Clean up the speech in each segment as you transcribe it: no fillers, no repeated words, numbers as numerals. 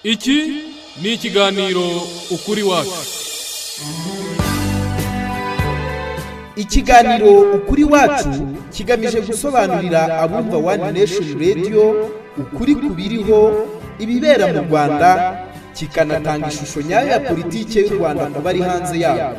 Iki ni ikiganiro ukuri wacu. Ikiganiro ukuri wacu kigamije gusobanurira abumva One Nation Radio ukuri kubiriho ibibera mu Rwanda, kikanatanga ishusho nyayo ya politike y'u Rwanda ku bari hanze yabo.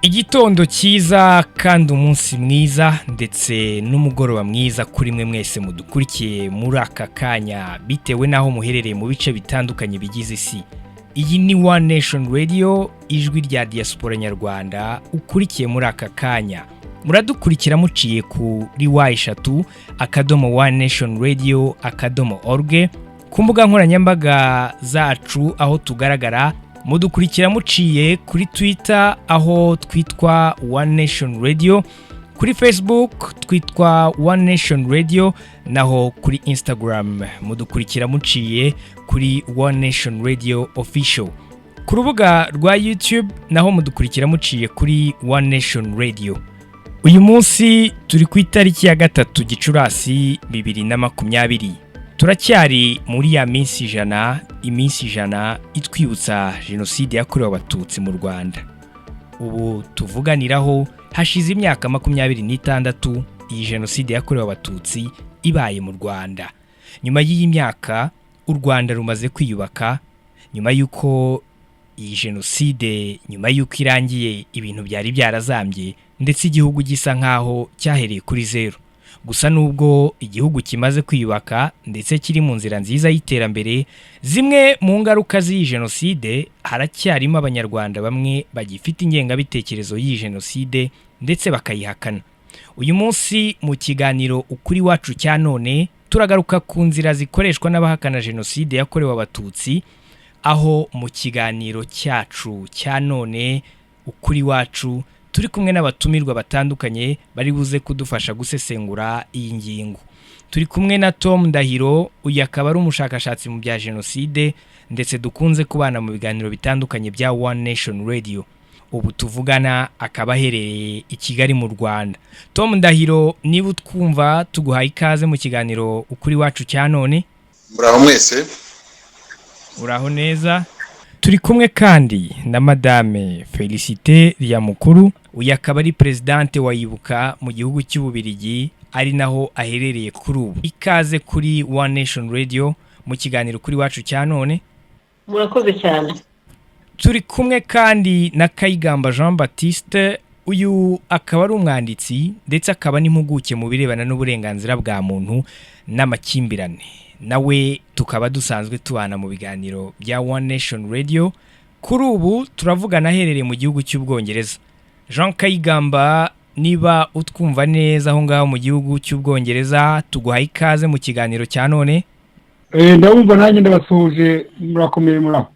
Igitondo cyiza kandi umunsi mwiza ndetse n'umugoroba mwiza kuri mwe mwese mudukurikiye muri aka kanya bitewe naho muherereye mu bice bitandukanye bigize isi. Iyi ni One Nation Radio, ijwi rya diaspora nyarwanda ukurikiye muri aka kanya. Muradukurikira muciye kuri /3 @onenationradio.org ku mbuga nkoranyambaga zacu aho tugaragara. Mudukurikira muciye kuri Twitter aho twitwa One Nation Radio, kuri Facebook twitwa One Nation Radio, naho kuri Instagram mudukurikira muciye kuri One Nation Radio Official. Ku rubuga rwa YouTube naho mudukurikira muciye kuri One Nation Radio. Uyu munsi turi ku itariki ya 3 Gicurasi 2020. Turacyari muri ya iminsi ijana itwibutsa Jenoside yakorewe Abatutsi mu Rwanda. Ubu tuvuganiraho hashize imyaka 26 iyi Jenoside yakorewe Abatutsi ibaye mu Rwanda. Nyuma y'iyi myaka u Rwanda rumaze kwiyubaka, nyuma yuko iyi Jenoside yuko irangiye ibintu byari byarazambye ndetse igihugu gisa nkaho cyahereye kuri zero. Gusa nubwo igihugu kimaze kwiyubaka ndetse kiri mu nzira nziza y'iterambere, zimwe mu ngaruka z'iyi Jenoside haracyarimo abanyarwanda bamwe bagifite ingengabitekerezo y'iyi Jenoside ndetse bakayihakana. Uyu munsi mu kiganiro ukuri wacu cya none turagaruka ku nzira zikoreshwa n'abahakana Jenoside yakorewe Abatutsi, aho mu kiganiro cyacu cya none ukuri wacu turi kumwe n'abatumirwa batandukanye bari buze kudufasha gusesengura iyi ngingo. Turi kumwe na Tom Ndahiro, uyu akaba ari umushakashatsi mu bya Jenoside ndetse dukunze kubana mu biganiro bitandukanye bya One Nation Radio. Ubu tuvugana akaba aherereye i Kigali mu Rwanda. Tom Ndahiro, niba utwumva tuguhaye ikaze mu kiganiro ukuri wacu cya none. Muraho mwese. Uraho neza. Turi kumwe kandi na Madame Felicite Yamukuru, uyu akaba ari presidente wa Ibuka mu gihugu cy'Ububirigi, ari naho aherereye kuri ubu. Ikaze kuri One Nation Radio mu kiganiro kuri wacu cya none. Murakoze cyane. Turi kumwe kandi na Kayigamba Jean Baptiste, uyu akaba ari umwanditsi ndetse akaba n'impuguke mu birebana n'uburenganzira bwa muntu n'amakimbirane. Nawe tukaba dusanzwe tubana mu biganiro bya One Nation Radio. Kuri ubu turavugana aherereye mu gihugu cy'Ubwongereza. Jean Kayigamba, niba utwumva neza aho ngaho mu gihugu cy'Ubwongereza, tuguhaye ikaze mu kiganiro cya none. Ndabumva nanjye ndabasuhuje, murakomeye muraho.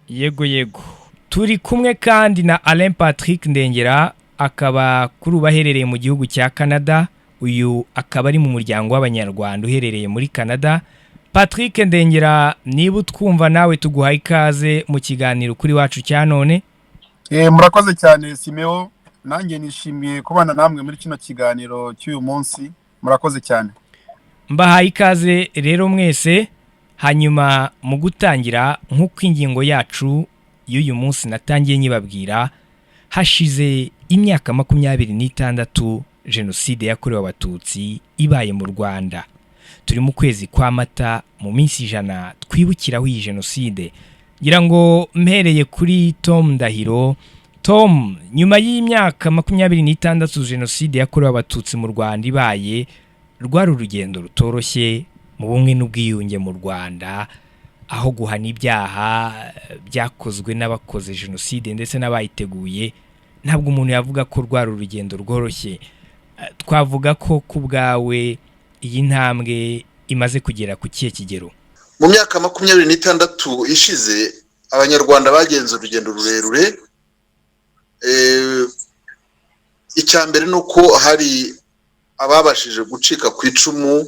Yego. Turi kumwe kandi na Alain Patrick Ndengera, akaba kuri ubu aherereye mu gihugu cya Canada. Uyu akaba ari mu muryango w'abanyarwanda uherereye muri Canada. Patrick Ndengera, niba utwumva nawe tuguhaye ikaze mu kiganiro kuri wacu cya none. Murakoze cyane Simeo, nanjye nishimiye kubana namwe muri kino kiganiro cy'uyu munsi. Murakoze cyane. Mbahaye ikaze rero mwese. Hanyuma mu gutangira nk'uko ingingo yacu y'uyu munsi natangiye nyibabwira, hashize imyaka 26 Jenoside yakorewe Abatutsi ibaye mu Rwanda. Turi mu kwezi kwa Mata mu minsi 100 twibukiraho iyi Jenoside. Ngira ngo mpereye kuri Tom Ndahiro. Tom, nyuma y'imyaka 26 Jenoside yakorewe Abatutsi mu Rwanda ibaye, rwari urugendo rutoroshye mu bumwe n'ubwiyunge mu Rwanda, aho guhana ibyaha byakozwe n'abakoze Jenoside ndetse n'abayiteguye. Ntabwo umuntu yavuga ko rwari urugendo rworoshye. Twavuga ko ku bwawe iyi ntambwe imaze kugera ku kihe kigero? Mu myaka 26 ishize abanyarwanda bagenze urugendo rurerure. Icyambere nuko hari ababashije gucika ku icumu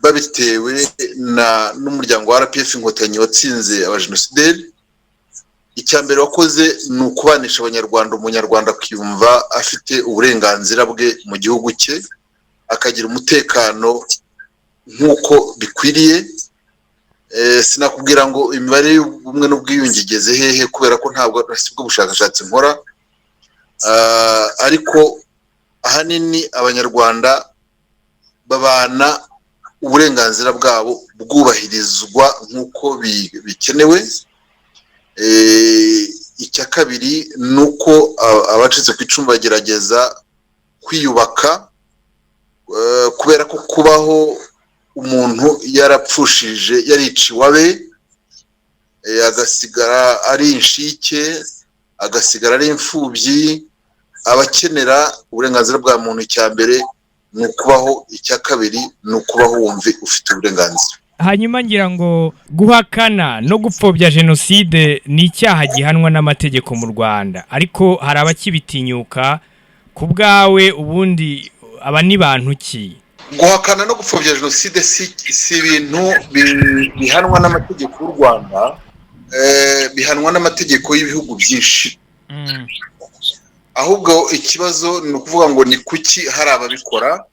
babitewe n'umuryango wa RPF Inkotanyi watsinze abajenosideri. Icya mbere wakoze ni ukubanisha abanyarwanda, umunyarwanda kwiyumva afite uburenganzira bwe mu gihugu cye, akagira umutekano nk'uko bikwiriye. Sinakubwira ngo imibare y'ubumwe n'ubwiyunge igeze hehe kubera ko ntabwo nasibwo bushakashatsi nkora, ariko ahanini abanyarwanda babana uburenganzira bwabo bwubahirizwa nk'uko bikenewe. Icya kabiri ni uko abacitse ku icumu bagerageza kwiyubaka, kubera ko kubaho umuntu yarapfushije yariciwe abe, agasigara ari inshike, agasigara ari imfubyi, abakenera uburenganzira bwa muntu. Icya mbere ni ukubaho, icya kabiri ni ukubaho wumve ufite uburenganzira. Hanyuma ngira ngo guhakana no gupfobya jenoside ni icyaha gihanwa n'amategeko mu Rwanda, ariko hari abakibitinyuka. Ku bwawe ubundi aba ni bantu ki? Guhakana no gupfobya jenoside si ibintu bihanwa n'amategeko y'u Rwanda, bihanwa n'amategeko y'ibihugu byinshi. Ahubwo ikibazo ni ukuvuga ngo ni kuki hari ababikora,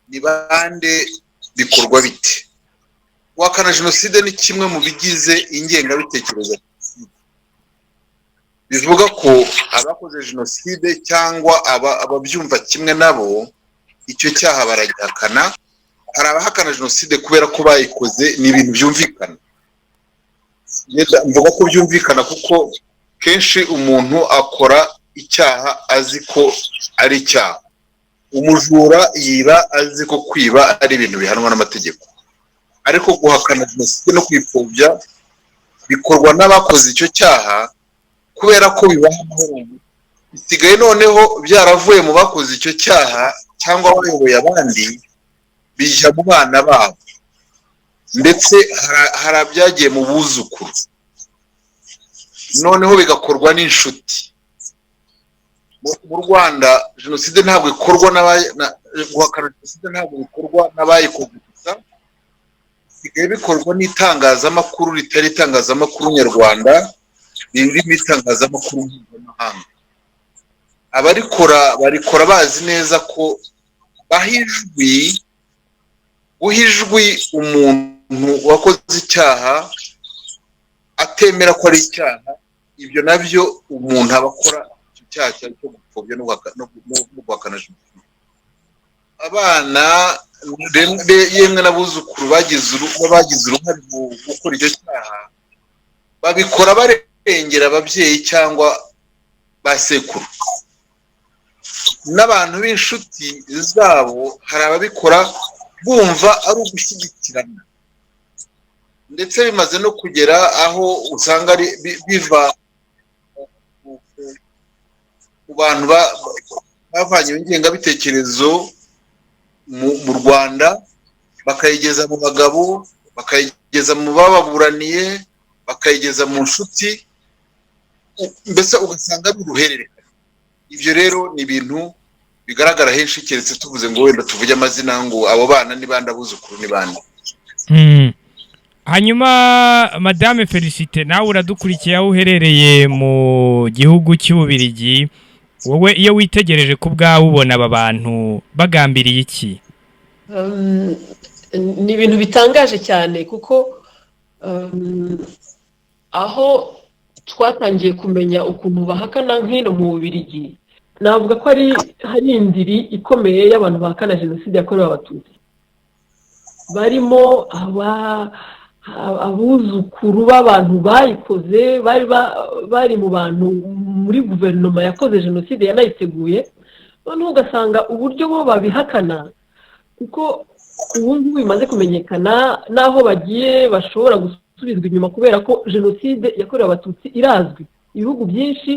ni bande, bikorwa bite? Guhakana jenoside ni kimwe mu bigize ingengabitekerezo. Bivuga ko abakoze jenoside cyangwa ababyumva kimwe nabo icyo cyaha baragihakana. Hari abahakana jenoside kubera ko bayikoze, ni ibintu byumvikana. Mvuga ko byumvikana kuko kenshi umuntu akora icyaha azi ko ari icyaha. Umujura yiba azi ko kwiba ari ibintu bihanwa n'amategeko, ariko guhakana jenoside no kwipfobya bikorwa n'abakoze icyo cyaha kubera ko bibaha amahoro. Bisigaye noneho byaravuye mu bakoze icyo cyaha cyangwa abayoboye abandi, bijya mu bana babo, ndetse hari abyagiye mu buzukuru, noneho bigakorwa n'inshuti. Mu Rwanda jenoside ntabwo ikorwa guhakana jenoside ntabwo bikorwa n'abayikoze gusa, bisigaye bikorwa n'itangazamakuru ritari itangazamakuru nyarwanda, riri mu itangazamakuru mpuzamahanga. Barikora bazi neza ko guha ijwi umuntu wakoze icyaha atemera ko ari icyaha, ibyo nabyo umuntu aba akora icyo cyaha cyo gupfobya no guhakana jenoside. Abana yemwe n'abuzukuru bagize uruhare mu gukora icyo cyaha, babikora barengera ababyeyi cyangwa ba sekuru. N'abantu b'inshuti zabo hari ababikora bumva ari ugushyigikirana, ndetse bimaze no kugera aho usanga biva ku bantu bavanye ingengabitekerezo mu Rwanda, bakayigeza mu bagabo, bakayigeza mu bababuraniye, bakayigeza mu nshuti, mbese ugasanga ari uruhererekane. Ibyo rero ni ibintu bigaragara henshi, keretse tuvuze ngo wenda tuvuge amazina ngo abo bana ni bande, abuzukuru ni bande. Hanyuma Madame Felicite, nawe uradukurikiye aho uherereye mu gihugu cy'Ububiligi, wowe iyo witegereje ku bwawe ubona aba bantu bagambiriye iki? Ni ibintu bitangaje cyane, kuko aho twatangiye kumenya ukuntu bahakana nk'ino mu Bubiligi, navuga ko hari indiri ikomeye y'abantu bahakana jenoside yakorewe Abatutsi, barimo abuzukuru b'abantu bayikoze, bari mu bantu muri guverinoma yakoze jenoside yanayiteguye. Noneho ugasanga uburyo bo babihakana, kuko ubu ngubu bimaze kumenyekana, n'aho bagiye bashobora gusubizwa inyuma kubera ko jenoside yakorewe Abatutsi irazwi. Ibihugu byinshi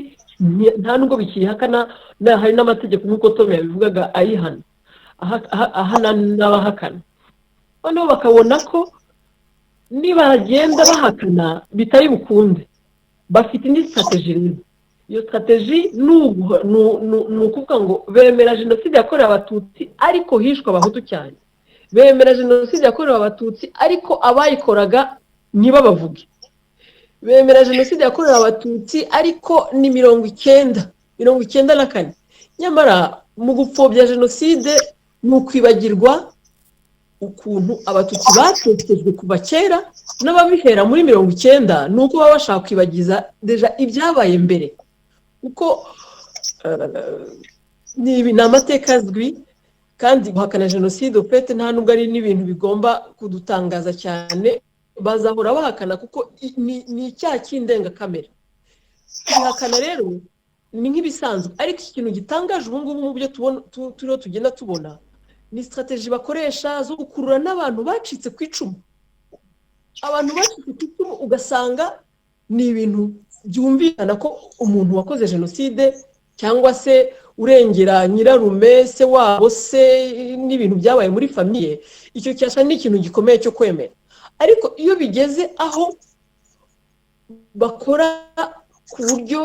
nta nubwo bikihakana, hari n'amategeko nk'uko Tom yabivugaga ayihana, ahana n'abahakana. Noneho bakabona ko nibagenda bahakana bitari bukunde, bafite indi strategy. Iyo strategy ni ukuvuga ngo bemera jenoside yakorewe Abatutsi ariko hishwe Abahutu cyane, bemera jenoside yakorewe abatutsi ariko abayikoraga ntibabavuge, bemera jenoside yakorewe abatutsi ariko ni 94, nyamara mu gupfobya jenoside ni ukwibagirwa ukuntu abatutsi batotejwe kuva kera, n'ababihera muri 90 ni uko baba bashaka kwibagiza deja ibyabaye mbere, kuko ni amateka azwi, kandi guhakana jenoside ufite nta nubwo ari n'ibintu bigomba kudutangaza cyane, bazahora bahakana kuko ni icyaha cy'indengakamere. Kubihakana rero ni nk'ibisanzwe, ariko ikintu gitangaje ubu ngubu mu byo turiho tugenda tubona ni strategy bakoresha zo gukurura n'abantu bacitse ku icumu. Abantu bacitse ku icumu ugasanga ni ibintu byumvikana ko umuntu wakoze jenoside cyangwa se urengera nyirarume se wabo se n'ibintu byabaye muri famiye, icyo cyasa ni ikintu gikomeye cyo kwemera. Ariko iyo bigeze aho bakora ku buryo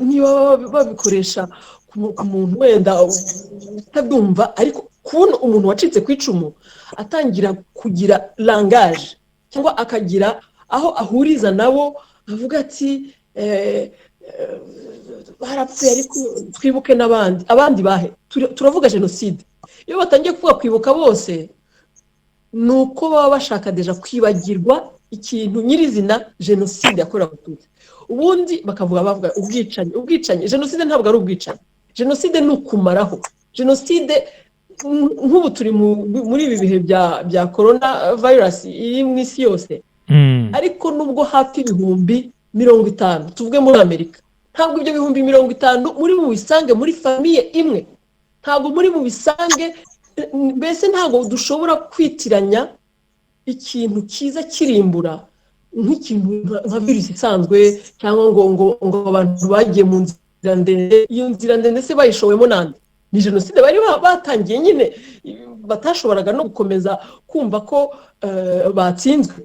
niba babikoresha ku muntu wenda utabyumva, ariko kubona umuntu wacitse ku icumu atangira kugira langage cyangwa akagira aho ahuriza nabo, avuga ati barapfuye ariko twibuke n'abandi. Abandi bahe? Turavuga jenoside. Iyo batangiye kuvuga kwibuka bose, ni uko baba bashaka deja kwibagirwa ikintu nyirizina jenoside yakorewe abatutsi. Ubundi bavuga ubwicanyi. Jenoside ntabwo ari ubwicanyi. Jenoside ni ukumaraho. Jenoside nk'ubu turi muri ibi bihe bya corona virus iri mu isi yose, ariko nubwo hafi 50,000 tuvuge muri Amerika, ntabwo ibyo 50,000 muri mu bisange muri famiye imwe, ntabwo muri mu bisange. Mbese ntabwo dushobora kwitiranya ikintu cyiza kirimbura nk'ikintu nka virusi isanzwe, cyangwa ngo abantu bagiye mu nzira ndende. Iyo nzira ndende se bayishowemo nande? Ni jenoside bari batangiye nyine, batashoboraga no gukomeza kumva ko batsinzwe.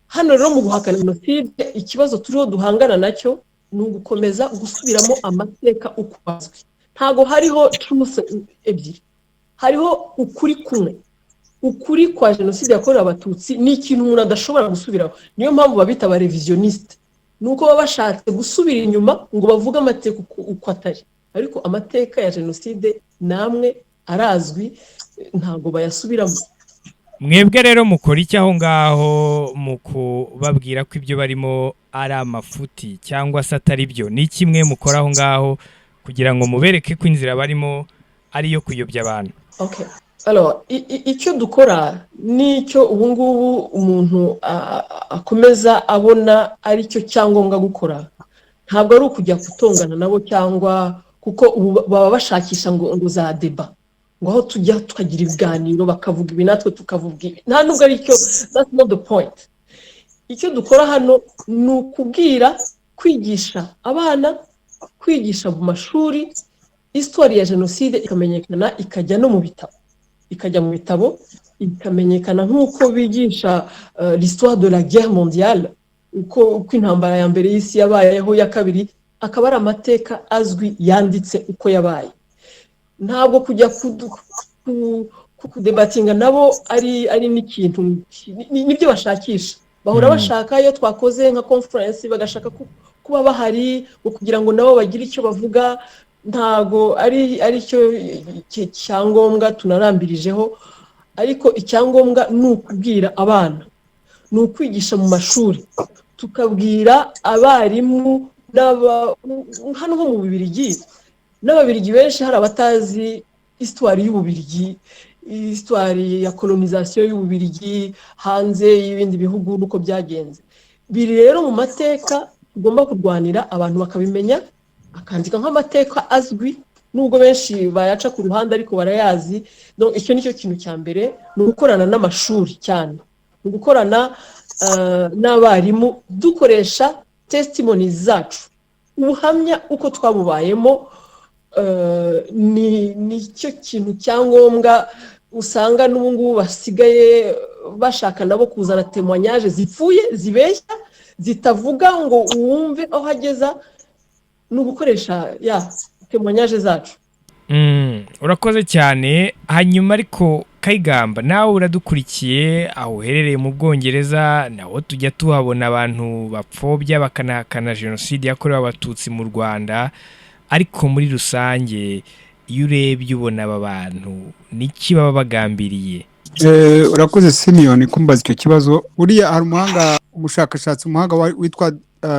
Hano rero mu guhakana jenoside, ikibazo turiho duhangana nacyo ni ugukomeza gusubiramo amateka uko azwi. Ntabwo hariho truth ebyiri, hariho ukuri kumwe. Ukuri kwa jenoside yakorewe abatutsi ni ikintu umuntu adashobora gusubiraho. Niyo mpamvu babita aba revisioniste, nuko baba bashatse gusubira inyuma ngo bavuge amateka uko atari. Ariko amateka ya jenoside namwe arazwi, ntabwo bayasubiramo. Mwebwe rero mukora iki aho ngaho mu kubabwira ko ibyo barimo ari amafuti cyangwa se atari byo? Ni kimwe mukora aho ngaho kugira ngo mubereke ko inzira barimo ari iyo kuyobya abantu? Okay. Alors, icyo dukora nicyo ubu ngubu umuntu akomeza abona ari cyo cyangombwa gukora. Ntabwo ari ukujya kutongana nabo, cyangwa kuko baba bashakisha ngo za deba, ngo aho tujya tukagira ibiganiro bakavuga ibi natwe tukavuga ibi. Nta nubwo ari cyo, that's not the point. Icyo dukora hano ni ukubwira, kwigisha abana, kwigisha mu mashuri histoire ya jenoside ikamenyekana, ikajya no mu bitabo, ikajya mu bitabo ikamenyekana nk'uko bigisha l'histoire de la guerre mondiale, uko intambara ya mbere y'isi yabayeho, ya kabiri, akaba ari amateka azwi yanditse uko yabaye. Ntabwo kujya kudebatinga nabo ari n'ikintu nibyo bashakisha. Bahora bashaka iyo twakoze nka conference bagashaka kuba bahari kugira ngo nabo bagire icyo bavuga. Ntago ari cyo cyangombwa tunarambirijeho, ariko icyangombwa ni ukubwira abana, ni ukwigisha mu mashuri, tukabwira abarimu hano nko mu Bubiligi. N'Ababiligi benshi hari abatazi histoire y'Ububiligi, histoire ya colonisation y'Ububiligi hanze y'ibindi bihugu nuko byagenze. Biri rero mu mateka tugomba kurwanira, abantu bakabimenya, akandika nk'amateka azwi, nubwo benshi bayaca ku ruhande ariko barayazi. Donc icyo nicyo kintu cya mbere, ni ugukorana n'amashuri cyane, ni ugukorana n'abarimu, dukoresha testimonies zacu, ubuhamya uko twabubayemo. Ni cyo kintu cyangombwa. Usanga n'ubu ngubu basigaye bashaka nabo kuzana témoignage zipfuye, zibeshya, zitavuga ngo wumve aho hageza. Ni ugukoresha témoignage zacu. Urakoze cyane. Hanyuma ariko Kayigamba nawe uradukurikiye aho uherereye mu Bwongereza naho tujya tuhabona abantu bapfobya bakanahakana Jenoside yakorewe Abatutsi mu Rwanda ariko muri rusange iyo urebye ubona aba bantu niki baba bagambiriye. Urakoze Simeon kumbaza icyo kibazo. Uriya hari umushakashatsi umuhanga witwa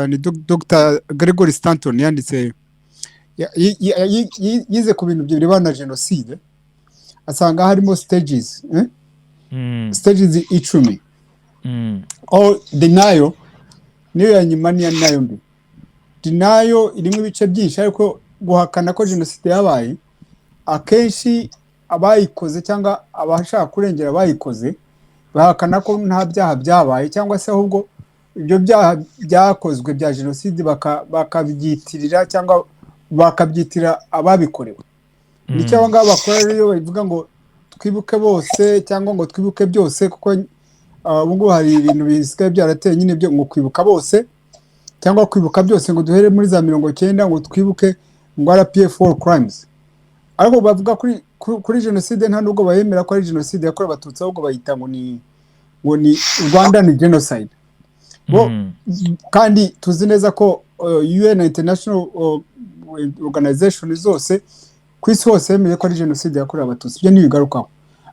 ni Dr. Gregory Stanton yanditse yize ku bintu birebana na Jenoside asanga harimo stages stages 10 denial niyo ya nyuma niyo nayo mbi. Denial irimo ibice byinshi ariko guhakana ko Jenoside yabaye akenshi abayikoze cyangwa abashaka kurengera abayikoze bahakana ko nta byaha byabaye cyangwa se ahubwo ibyo byaha byakozwe bya Jenoside bakabyitirira cyangwa bakabyitira ababikorewe. Nicyo abangaba bakora rero bavuga ngo twibuke bose cyangwa ngo twibuke byose kuko ubwo hari ibintu bisigaye byarateye nyine byo ngo kwibuka bose cyangwa kwibuka byose ngo duhere muri za 90 ngo twibuke ngo RPF war crimes. Ariko bavuga kuri Jenoside nta nubwo bayemera ko ari Jenoside yakorewe Abatutsi ahubwo bayita ngo ni Rwandan Genocide. Kandi tuzi neza ko UN International Organization zose ku isi hose yemeye ko ari Jenoside yakorewe Abatutsi. Ibyo ntibigarukaho.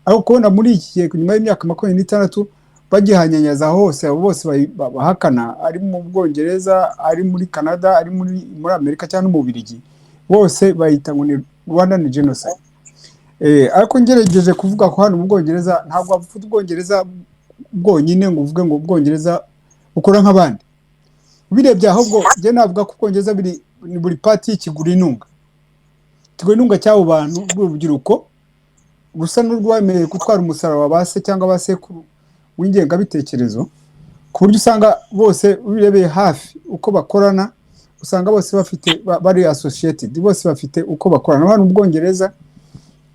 Ariko kubona muri iki gihe nyuma y'imyaka 26 bagihanyanyaza hose abo bose bahakana ari mu Bwongereza ari muri Canada ari muri Amerika cyangwa mu Bubiligi bose bayita ngo ni Rwandan Genocide. Ariko ngerageje kuvuga ko hano mu Bwongereza ntabwo bavuga Ubwongereza bwonyine ngo uvuge ngo Ubwongereza ukora nk'abandi. Birebye ahubwo je navuga ko Ubwongereza buri party y'ikigura intunga cy'abo bantu b'urubyiruko gusa n'urwemeye gutwara umusaraba base cyangwa basekuru w'ingenga bitekerezo ku buryo usanga bose birebeye hafi uko bakorana usanga bose bafite bari associated bose bafite uko bakorana. Hano mu Bwongereza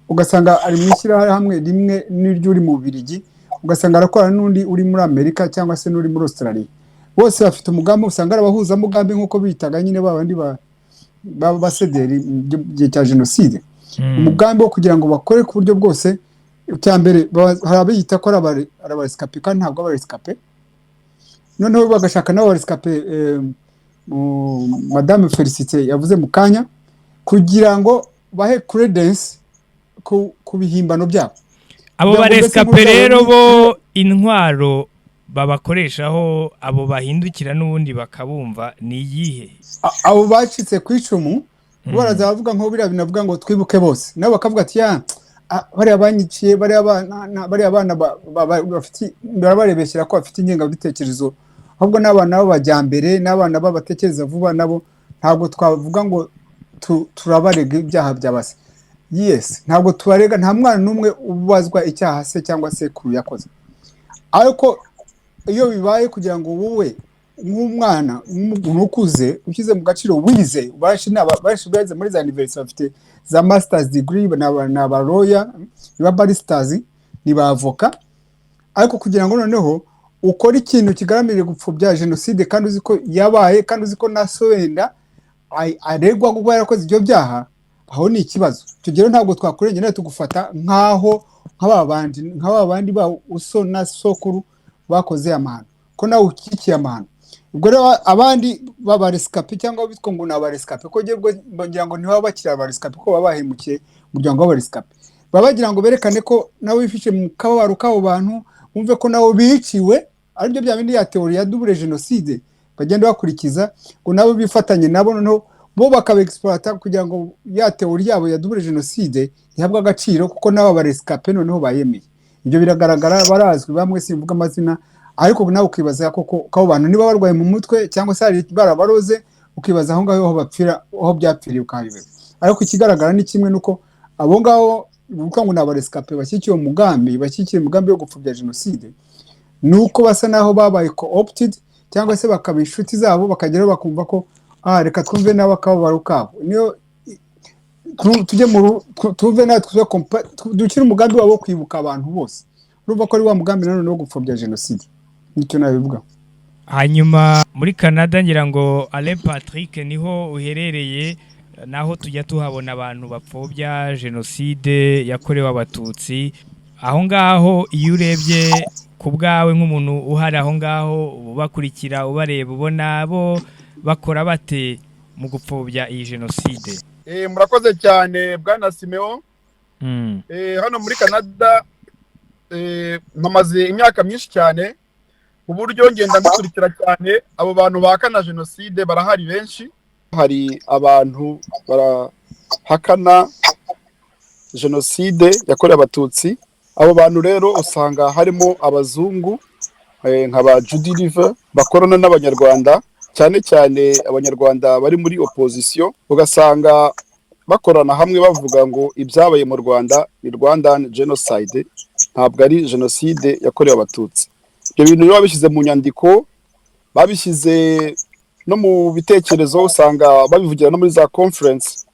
ugasanga ari mwishyira hamwe rimwe n'iryo uri mu Bubiligi ugasanga arakorana n'undi uri muri Amerika cyangwa se n'uri muri Australia bose bafite umugambi usanga arabahuza mugambi nkuko bitaga nyine babandi basederi gihe cya Jenoside. Umugambi wo kugira ngo bakore ku buryo bwose cyambere hari abiyita ko arabarescape kandi ntabwo abarescape noneho bagashaka nabo barescape Madame Felicite yavuze mu kanya kugira ngo bahe credence ku bihimbano byabo. Abo barescape rero bo intwaro babakoreshaho abo bahindukira n'ubundi bakabumva ni yihe? Abo bacitse ku icumu baraza bavuga nko biriya binavuga ngo twibuke bose nabo bakavuga ati bari abanyiciye bari abana bafite barabarebeshyira ko bafite ingenga bitekerezo ahubwo n'abana b'abajyambere n'abana babatekereza vuba nabo ntabwo twavuga ngo turabarega ibyaha byabase. Yes, ntabwo tubarega nta mwana numwe ubazwa icyaha se cyangwa se kuru yakoze. Ariko iyo bibaye kugira ngo wowe nk'umwana umuntu ukuze ukize mu gaciro wize baje muri za university bafite za masters degree na ba lawyer ba baristas ni ba avoka ariko kugira ngo noneho ukora ikintu kigaramire gupfobya Jenoside kandi uziko yabaye kandi uziko nasowenda aregwa kuba yarakoze ibyo byaha aho ni ikibazo. Tugero ntabwo twakurengera tugufata nkaho nk'ababandi ba uso na sokuru bakoze amahano ko nawe ukikiye amahano. Ubwo rero abandi babarescape cyangwa bitwa ngo nabarescape ko ngira ngo niho bakira abarescape ko babahemukiye umuryango w'abarescape babagira ngo berekane ko nawe wifishe mu kababaro k'abo bantu umve ko nawe biciwe ari byo bya bindi ya teori ya double Jenoside bagenda bakurikiza ngo nabo bifatanye nabo noneho bo bakabexploiter kugira ngo ya teori yabo ya double Jenoside ihabwa agaciro kuko nabo barescape noneho bayemeye. Ibyo biragaragara barazwi bamwe simvuga amazina ariko nawe ukibaza koko ko bantu niba barwaye mu mutwe cyangwa se ari barabaroze ukibaza aho ngaho bapfira aho byapfiriye ukabibe. Ariko ikigaragara ni kimwe nuko abo ngaho uvuga ngo nabarescape bashyikiye umugambi wo gupfobya Jenoside nuko basa naho babaye co-opted cyangwa se bakabishuti zabo bakagera bakumva ko reka twumve nawe akababaro kabo niyo tujye mu tuve natwe dukira umugambi wabo kwibuka abantu bose urumva ko ari wa mugambi none no gupfobya Jenoside. Nicyo nabivuga. Hanyuma muri Canada ngira ngo Alain Patrick niho uherereye naho tujya tuhabona abantu bapfobya Jenoside yakorewe Abatutsi aho ngaho iyo urebye ku bwawe nk'umuntu uhari aho ngaho ubakurikira ubareba ubona bo bakora bate mu gupfobya iyi jenoside? Murakoze cyane bwana Simeo. Hano muri Canada mpamaze imyaka myinshi cyane, uburyo ngenda mbikurikira cyane. Abo bantu bahakana jenoside barahari benshi. Hari abantu barahakana jenoside yakorewe Abatutsi. Abo bantu rero usanga harimo abazungu nk'aba Judy River bakorana n'abanyarwanda, cyane cyane abanyarwanda bari muri opposition, ugasanga bakorana hamwe bavuga ngo ibyabaye mu Rwanda ni Rwandan Genocide, ntabwo ari jenoside yakorewe Abatutsi. Ibyo bintu biba bishyize mu nyandiko, babishyize no mu bitekerezo, usanga babivugira no muri za conference.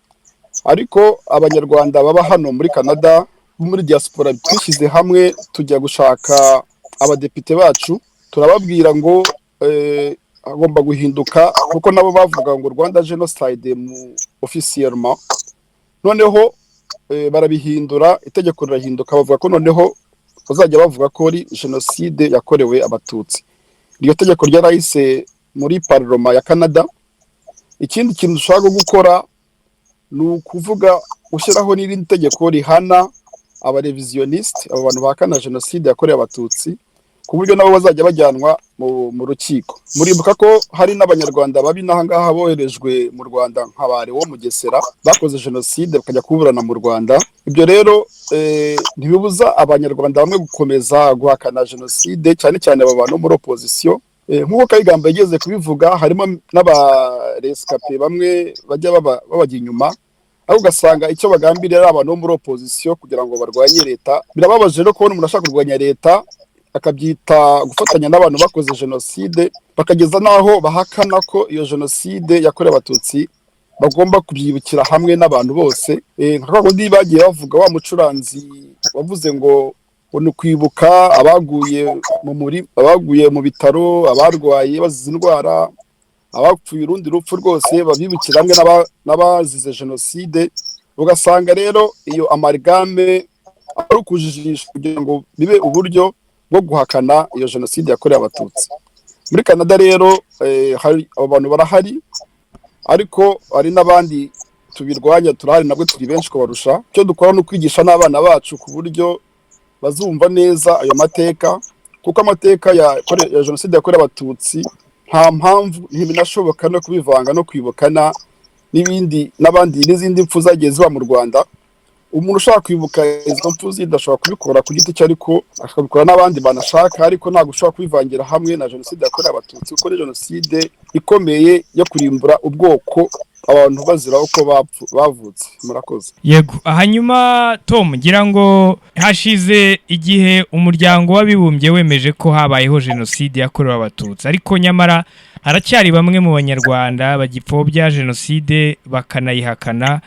Ariko abanyarwanda baba hano muri Canada muri diaspora twishyize hamwe tujya gushaka abadepite bacu, turababwira ngo agomba guhinduka, kuko nabo bavuga ngo Rwanda Genocide mu officiellement. Noneho barabihindura, itegeko rirahinduka, bavuga ko noneho bazajya bavuga ko ari jenoside yakorewe Abatutsi. Iryo tegeko ryarahise muri parlement ya Canada. Ikindi kintu dushaka gukora ni ukuvuga ushyiraho n'irindi tegeko rihana abarevisioniste, abo bantu bahakana jenoside yakorewe Abatutsi, ku buryo nabo bazajya bajyanwa mu rukiko. Muribuka ko hari n'abanyarwanda babi n'ahangaha boherejwe mu Rwanda nk'abari wo Mugesera bakoze jenoside bakajya kuburana mu Rwanda. Ibyo rero ntibibuza abanyarwanda bamwe gukomeza guhakana jenoside, cyane cyane aba bantu muri opposition. Nk'uko Kayigamba yageze kubivuga, harimo n'abarescape bamwe bajya babajya inyuma, aho ugasanga icyo bagambiriye ari abantu bo muri opposition kugira ngo barwanye leta. Birababaje rero kubona umuntu ashaka kurwanya leta akabyita gufatanya n'abantu bakoze jenoside, bakageza naho bahakana ko iyo jenoside yakorewe Abatutsi bagomba kubyibukira hamwe n'abantu bose. Nka kundi bagiye bavuga wa mucuranzi wavuze ngo ni kwibuka abaguye mu bitaro, abarwaye bazize indwara, abapfuye urundi rupfu rwose babibukira hamwe n'abazize jenoside. Ugasanga rero iyo amalgame ari ukujijisha kugira ngo bibe uburyo bwo guhakana iyo jenoside yakorewe Abatutsi. Muri Canada rero hari abantu barahari, ariko hari n'abandi tubirwanya, turahari nabwo turi benshi kubarusha. Icyo dukora ni ukwigisha n'abana bacu ku buryo bazumva neza ayo mateka, kuko amateka ya jenoside yakorewe Abatutsi nta mpamvu ntibinashoboka no kubivanga no kwibukana n'izindi mpfu zagiye ziba mu Rwanda. Umuntu ushaka kwibuka izo mpfu zidashobora kubikora ku giti cye, ariko akabikora n'abandi banashaka, ariko ntabwo ushobora kubivangira hamwe na jenoside yakorewe Abatutsi, kuko ni jenoside ikomeye yo kurimbura ubwoko abantu bazira uko bavutse. Murakoze. Yego, hanyuma Tom, ngira ngo hashize igihe umuryango w'abibumbye wemeje ko habayeho jenoside yakorewe Abatutsi, ariko nyamara haracyari bamwe mu banyarwanda bagipfobya jenoside bakanayihakana,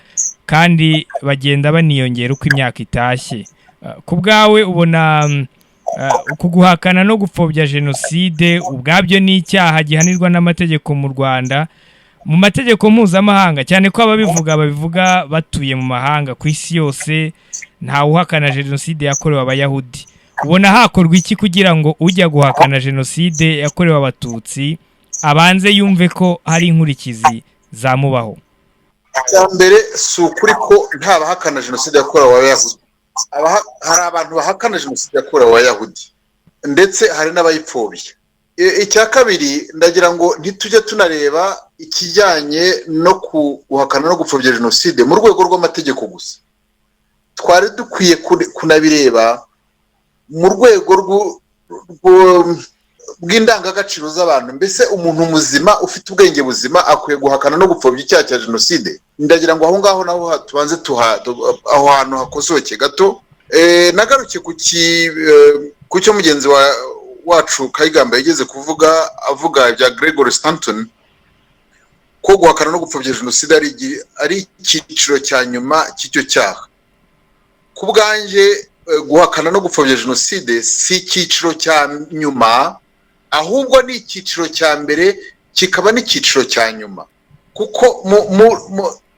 kandi bagenda baniyongera uko imyaka itashye. Ku bwawe ubona uku guhakana no gupfobya jenoside ubwabyo ni icyaha gihanirwa n'amategeko mu Rwanda, mu mategeko mpuzamahanga, cyane ko babivuga batuye mu mahanga ku isi yose, nta uhakana jenoside yakorewe Abayahudi. Ubona hakorwa iki kugira ngo ujya guhakana jenoside yakorewe Abatutsi abanze yumve ko hari inkurikizi zamubaho? Mbere si ukuri ko nta bahakana jenoside yakorewe Abayahudi. Hari abantu bahakana jenoside yakorewe Abayahudi ndetse hari n'abayipfobya. Icya kabiri, ndagira ngo ntitujye tunareba ikijyanye no guhakana no gupfobya jenoside mu rwego rw'amategeko gusa. Twari dukwiye kunabireba mu rwego bw'indangagaciro z'abantu. Mbese umuntu muzima ufite ubwenge buzima akwiye guhakana no gupfobya icyaha cya jenoside? Ndagira ngo aho ngaho naho tubanze aho hantu hakosoke gato. Nagaruke ku cyo mugenzi wacu Kayigamba yageze avuga ibya Gregory Stanton, ko guhakana no gupfobya jenoside ari icyiciro cya nyuma cy'icyo cyaha. Ku bwanjye guhakana no gupfobya jenoside si icyiciro cya nyuma, ahubwo ni icyiciro cya mbere, kikaba n'icyiciro cya nyuma. Kuko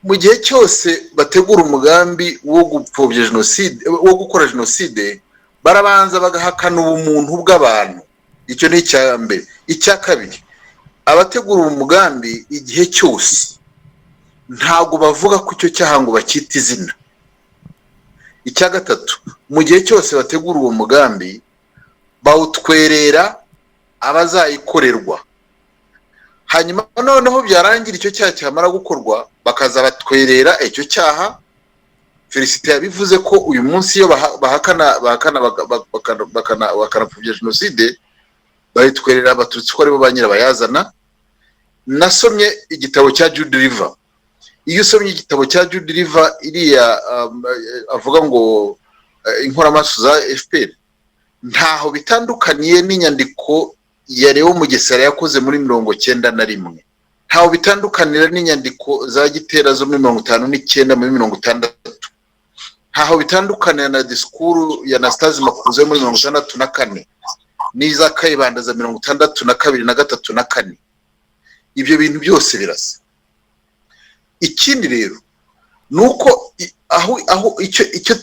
mu gihe cyose bategura umugambi wo gupfobya jenoside, wo gukora jenoside, barabanza bagahakana ubumuntu bw'abantu. Icyo ni icya mbere. Icya kabiri, abategura umugambi igihe cyose ntabwo bavuga ko icyo cyaha ngo bakita izina. Icya gatatu, mu gihe cyose bategura uwo mugambi bawutwerera abazayikorerwa, hanyuma noneho byarangira icyo cyaha cyamara gukorwa bakaza batwerera icyo cyaha. Felicite yabivuze ko uyu munsi iyo bakanapfobya Jenoside bayitwerera Abatutsi ko aribo ba nyirabayazana. Nasomye igitabo cya Jude River. Iyo usomye igitabo cya Jude River iriya avuga ngo inkoramasu za FPR, ntaho bitandukaniye n'inyandiko ya Leo Mugesera yakoze muri 1991, ntaho bitandukanira n'inyandiko za Gitera zo muri 59 muri 60, ntaho bitandukanira na disikuru ya Anastase Makuza muri 64 n'iza Kayibanda za 62 na 3 na 4. Ibyo bintu byose birasa. Ikindi rero nuko aho icyo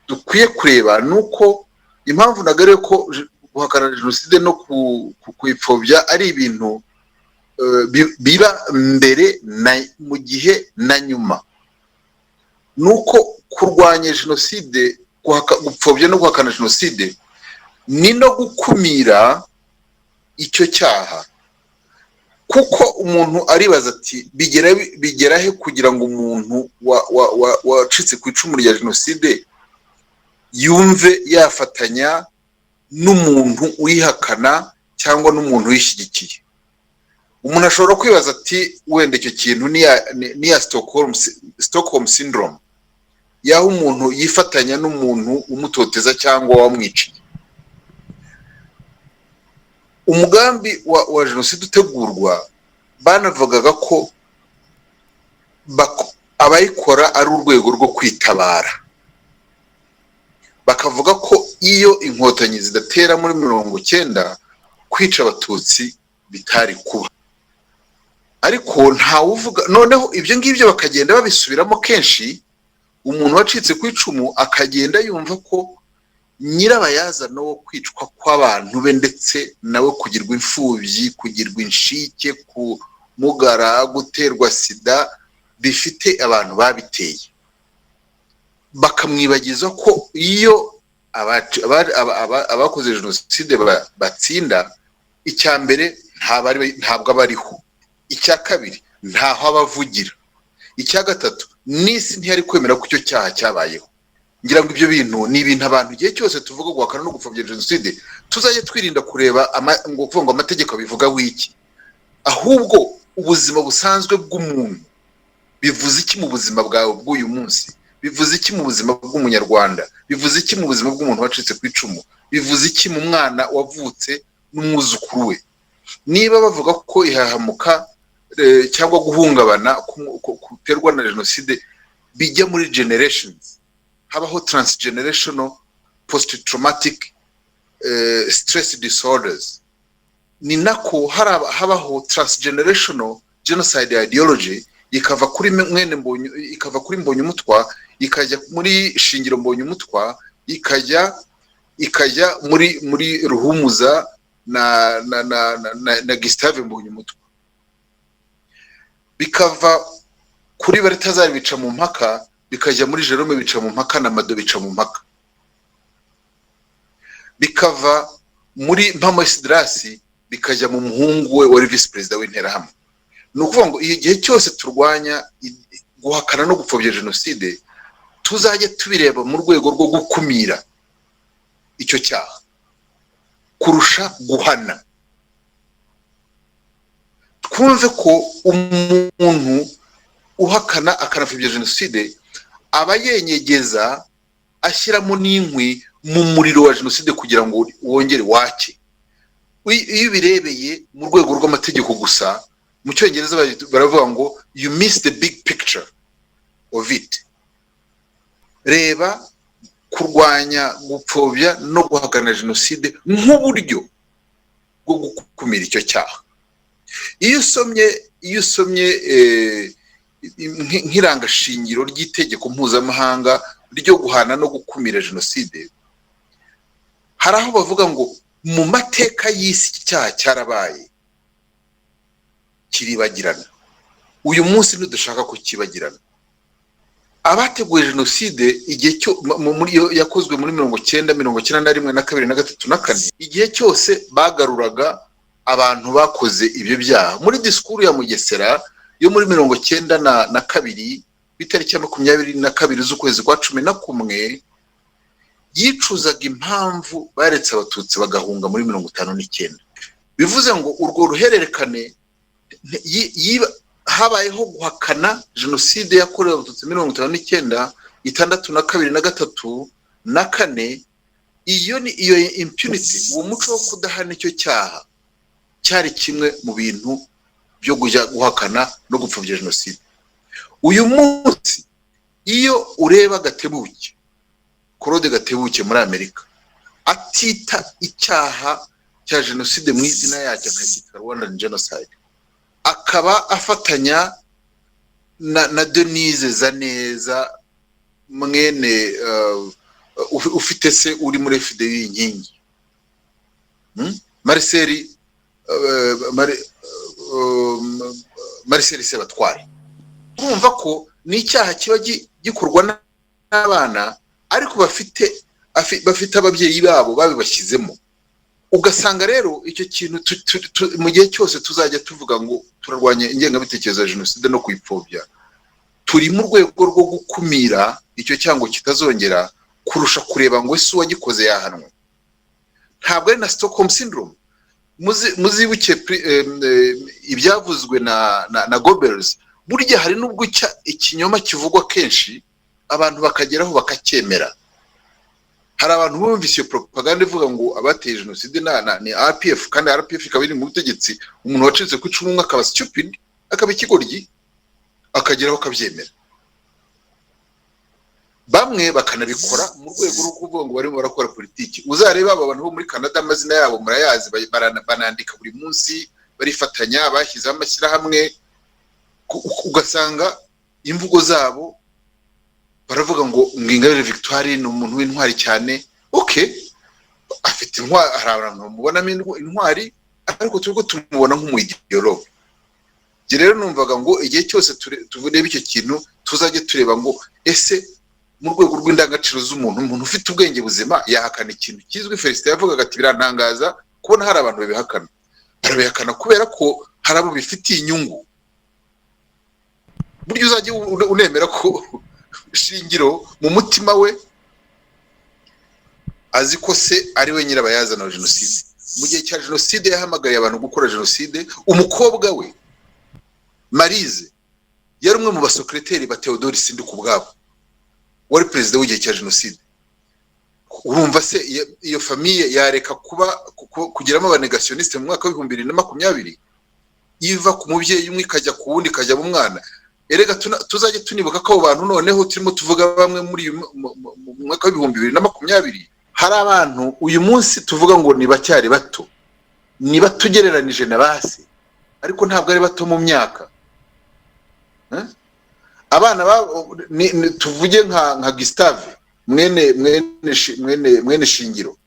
dukwiye kureba nuko impamvu nagare ko guhakana Jenoside no kuyipfobya ari ibintu biba mbere mu gihe na nyuma. Nuko kurwanya Jenoside, gupfobya no guhakana Jenoside ni no gukumira icyo cyaha. Kuko umuntu aribaza ati bigera he kugira ngo umuntu wacitse ku icumu rya Jenoside yumve yafatanya n'umuntu uyihakana cyangwa n'umuntu uyishyigikiye. Umuntu ashobora kwibaza ati wenda icyo kintu ni ya Stockholm syndrome, yaho umuntu yifatanya n'umuntu umutoteza cyangwa wamwiciye. Umugambi wa Jenoside utegurwa banavugaga ko abayikora ari urwego rwo kwitabara. Bakavuga ko iyo inkotanyi zidatera muri 90 kwica Abatutsi bitari kuba. Ariko ntawuvuga noneho ibyo ngibyo bakagenda babisubiramo kenshi. Umuntu wacitse ku icumu akagenda yumva ko nyirabayazana wo kwicwa kw'abantu be ndetse nawe kugirwa imfubyi, kugirwa inshike, kumugara, guterwa sida bifite abantu babiteye. Bakamwibagiza ko iyo abakoze Jenoside batsinda, icya mbere ntabwo abariho, icya kabiri ntaho abavugira, icya gatatu n'isi ntiyari kwemera ko icyo cyaha cyabayeho. Ngira ngo ibyo bintu ni ibintu abantu igihe cyose tuvuga guhakana no gupfobya Jenoside tuzajye twirinda kureba ngo kuvuga ngo amategeko bivuga wiki, ahubwo ubuzima busanzwe bw'umuntu bivuze iki mu buzima bwawe bw'uyu munsi, bivuze iki mu buzima bw'umunyarwanda, bivuze iki mu buzima bw'umuntu wacitse ku icumu, bivuze iki mu mwana wavutse n'umwuzukuru we. Niba bavuga ko ihahamuka cyangwa guhungabana kuterwa na Jenoside bijya muri generations, habaho transgenerational post traumatic stress disorders, ni nako habaho transgenerational genocide ideology, ikava kuri mwene Mbonyi, ikava kuri Mbonyi Umutwa, ikajya muri Shingiro Mbonyi Umutwa, ikajya muri Ruhumuza na Gustave Mbonyi Umutwa, bikava kuri Baritazari bica mu mpaka, bikajya muri Jerome bica mu mpaka na Mado bica mu mpaka, bikava muri Mpamo Isidrasi bikajya mu muhungu we wari vice president w'Interahamwe. Ni ukuvuga ngo igihe cyose turwanya guhakana no gupfobya Jenoside tuzajye tubireba mu rwego rwo gukumira icyo cyaha kurusha guhana. Twumve ko umuntu uhakana akanapfobya Jenoside aba yenyegeza ashyiramo n'inkwi mu muriro wa Jenoside kugira ngo wongere wake. Iyo birebeye mu rwego rw'amategeko gusa, mu Cyongereza baravuga ngo you miss the big picture of it. Reba kurwanya gupfobya no guhakana Jenoside nk'uburyo bwo gukumira icyo cyaha. Iyo usomye nk'irangashingiro ry'itegeko mpuzamahanga ryo guhana no gukumira Jenoside, hari aho bavuga ngo mu mateka y'isi icyaha cyarabaye kiribagirana. Uyu munsi ntidushaka kukibagirana. Abateguye jenoside igihe cyo muri yakozwe muri 1991 na 2 na 3 na 4, igihe cyose bagaruraga abantu bakoze ibyo byaha. Muri disikuru ya Mugesera yo muri 1992 bitariki ya 22 z'ukwezi kwa 11 yicuzaga impamvu baretse Abatutsi bagahunga muri 59. Bivuze ngo urwo ruhererekane habayeho guhakana jenoside yakorewe Abatutsi 59, 6 na 2 na 3 na 4. Iyo impunity, uwo muco wo kudahana icyo cyaha cyari kimwe mu bintu byo guhakana no gupfobya jenoside. Uyu munsi iyo ureba Gatebuke, Claude Gatebuke muri Amerika, atita icyaha cya jenoside mu izina yacyo akakita Rwandan Genocide, akaba afatanya na Denise Zaneza mwene ufite se uri muri FDU y'inkingi, Marcel Sebatware. Urumva ko ni icyaha kiba gikorwa n'abana ariko bafite ababyeyi babo babibashyizemo. Ugasanga rero icyo kintu mu gihe cyose tuzajya tuvuga ngo turarwanya ingengabitekerezo ya jenoside no kuyipfobya, turi mu rwego rwo gukumira icyo cyango kitazongera, kurusha kureba ngo ese uwagikoze yahanwe. Ntabwo ari na Stockholm syndrome. Muzibuke ibyavuzwe na Goebbels. Burya hari n'ubwo ikinyoma kivugwa kenshi abantu bakageraho bakacyemera. Hari abantu bumvise iyo propaganda ivuga ngo abateye jenoside ni RPF, kandi RPF ikaba iri mu butegetsi. Umuntu wacitse ku icumu umwe akaba stupid, akaba ikigoryi, akageraho akabyemera. Bamwe bakanabikora mu rwego rwo kuvuga ngo barimo barakora politiki. Uzareba aba bantu bo muri Canada amazina yabo murayazi, banandika buri munsi, barifatanya, bashyizeho amashyirahamwe, ugasanga imvugo zabo baravuga ngo Ingabire Victoire ni umuntu w'intwari cyane. Okay, afite intwari, hari abantu mubonamo intwari, ariko turiko tumubona nk'umuyidiyologe. Je rero numvaga ngo igihe cyose turebe icyo kintu tuzajye tureba ngo ese mu rwego rw'indangagaciro z'umuntu, umuntu ufite ubwenge buzima yahakana ikintu kizwi. Felicite yavugaga ati birantangaza kubona hari abantu babihakana. Barabihakana kubera ko hari abo bifitiye inyungu. Buryo uzajye unemera ko Shingiro mu mutima we azi ko se ari we nyirabayazana wa jenoside. Mu gihe cya jenoside yahamagaye abantu gukora jenoside. Umukobwa we Marize yari umwe mu basekreteri ba Theodore Sinduku ubwabo, wari perezida w'igihe cya jenoside. Urumva se iyo famille yareka kugiramo abanegationiste mu mwaka wa 2020 yiva ku mubyeyi umwe ikajya ku wundi ikajya mu mwana? Erega tuzajye tunibuka ko abo bantu noneho turimo tuvuga bamwe muri mu mwaka wa 2020 hari abantu uyu munsi tuvuga ngo ni bacyari bato, ni batugereranije na base, ariko ntabwo ari bato mu myaka. Abana tuvuge nka Gustave mwene Shingiro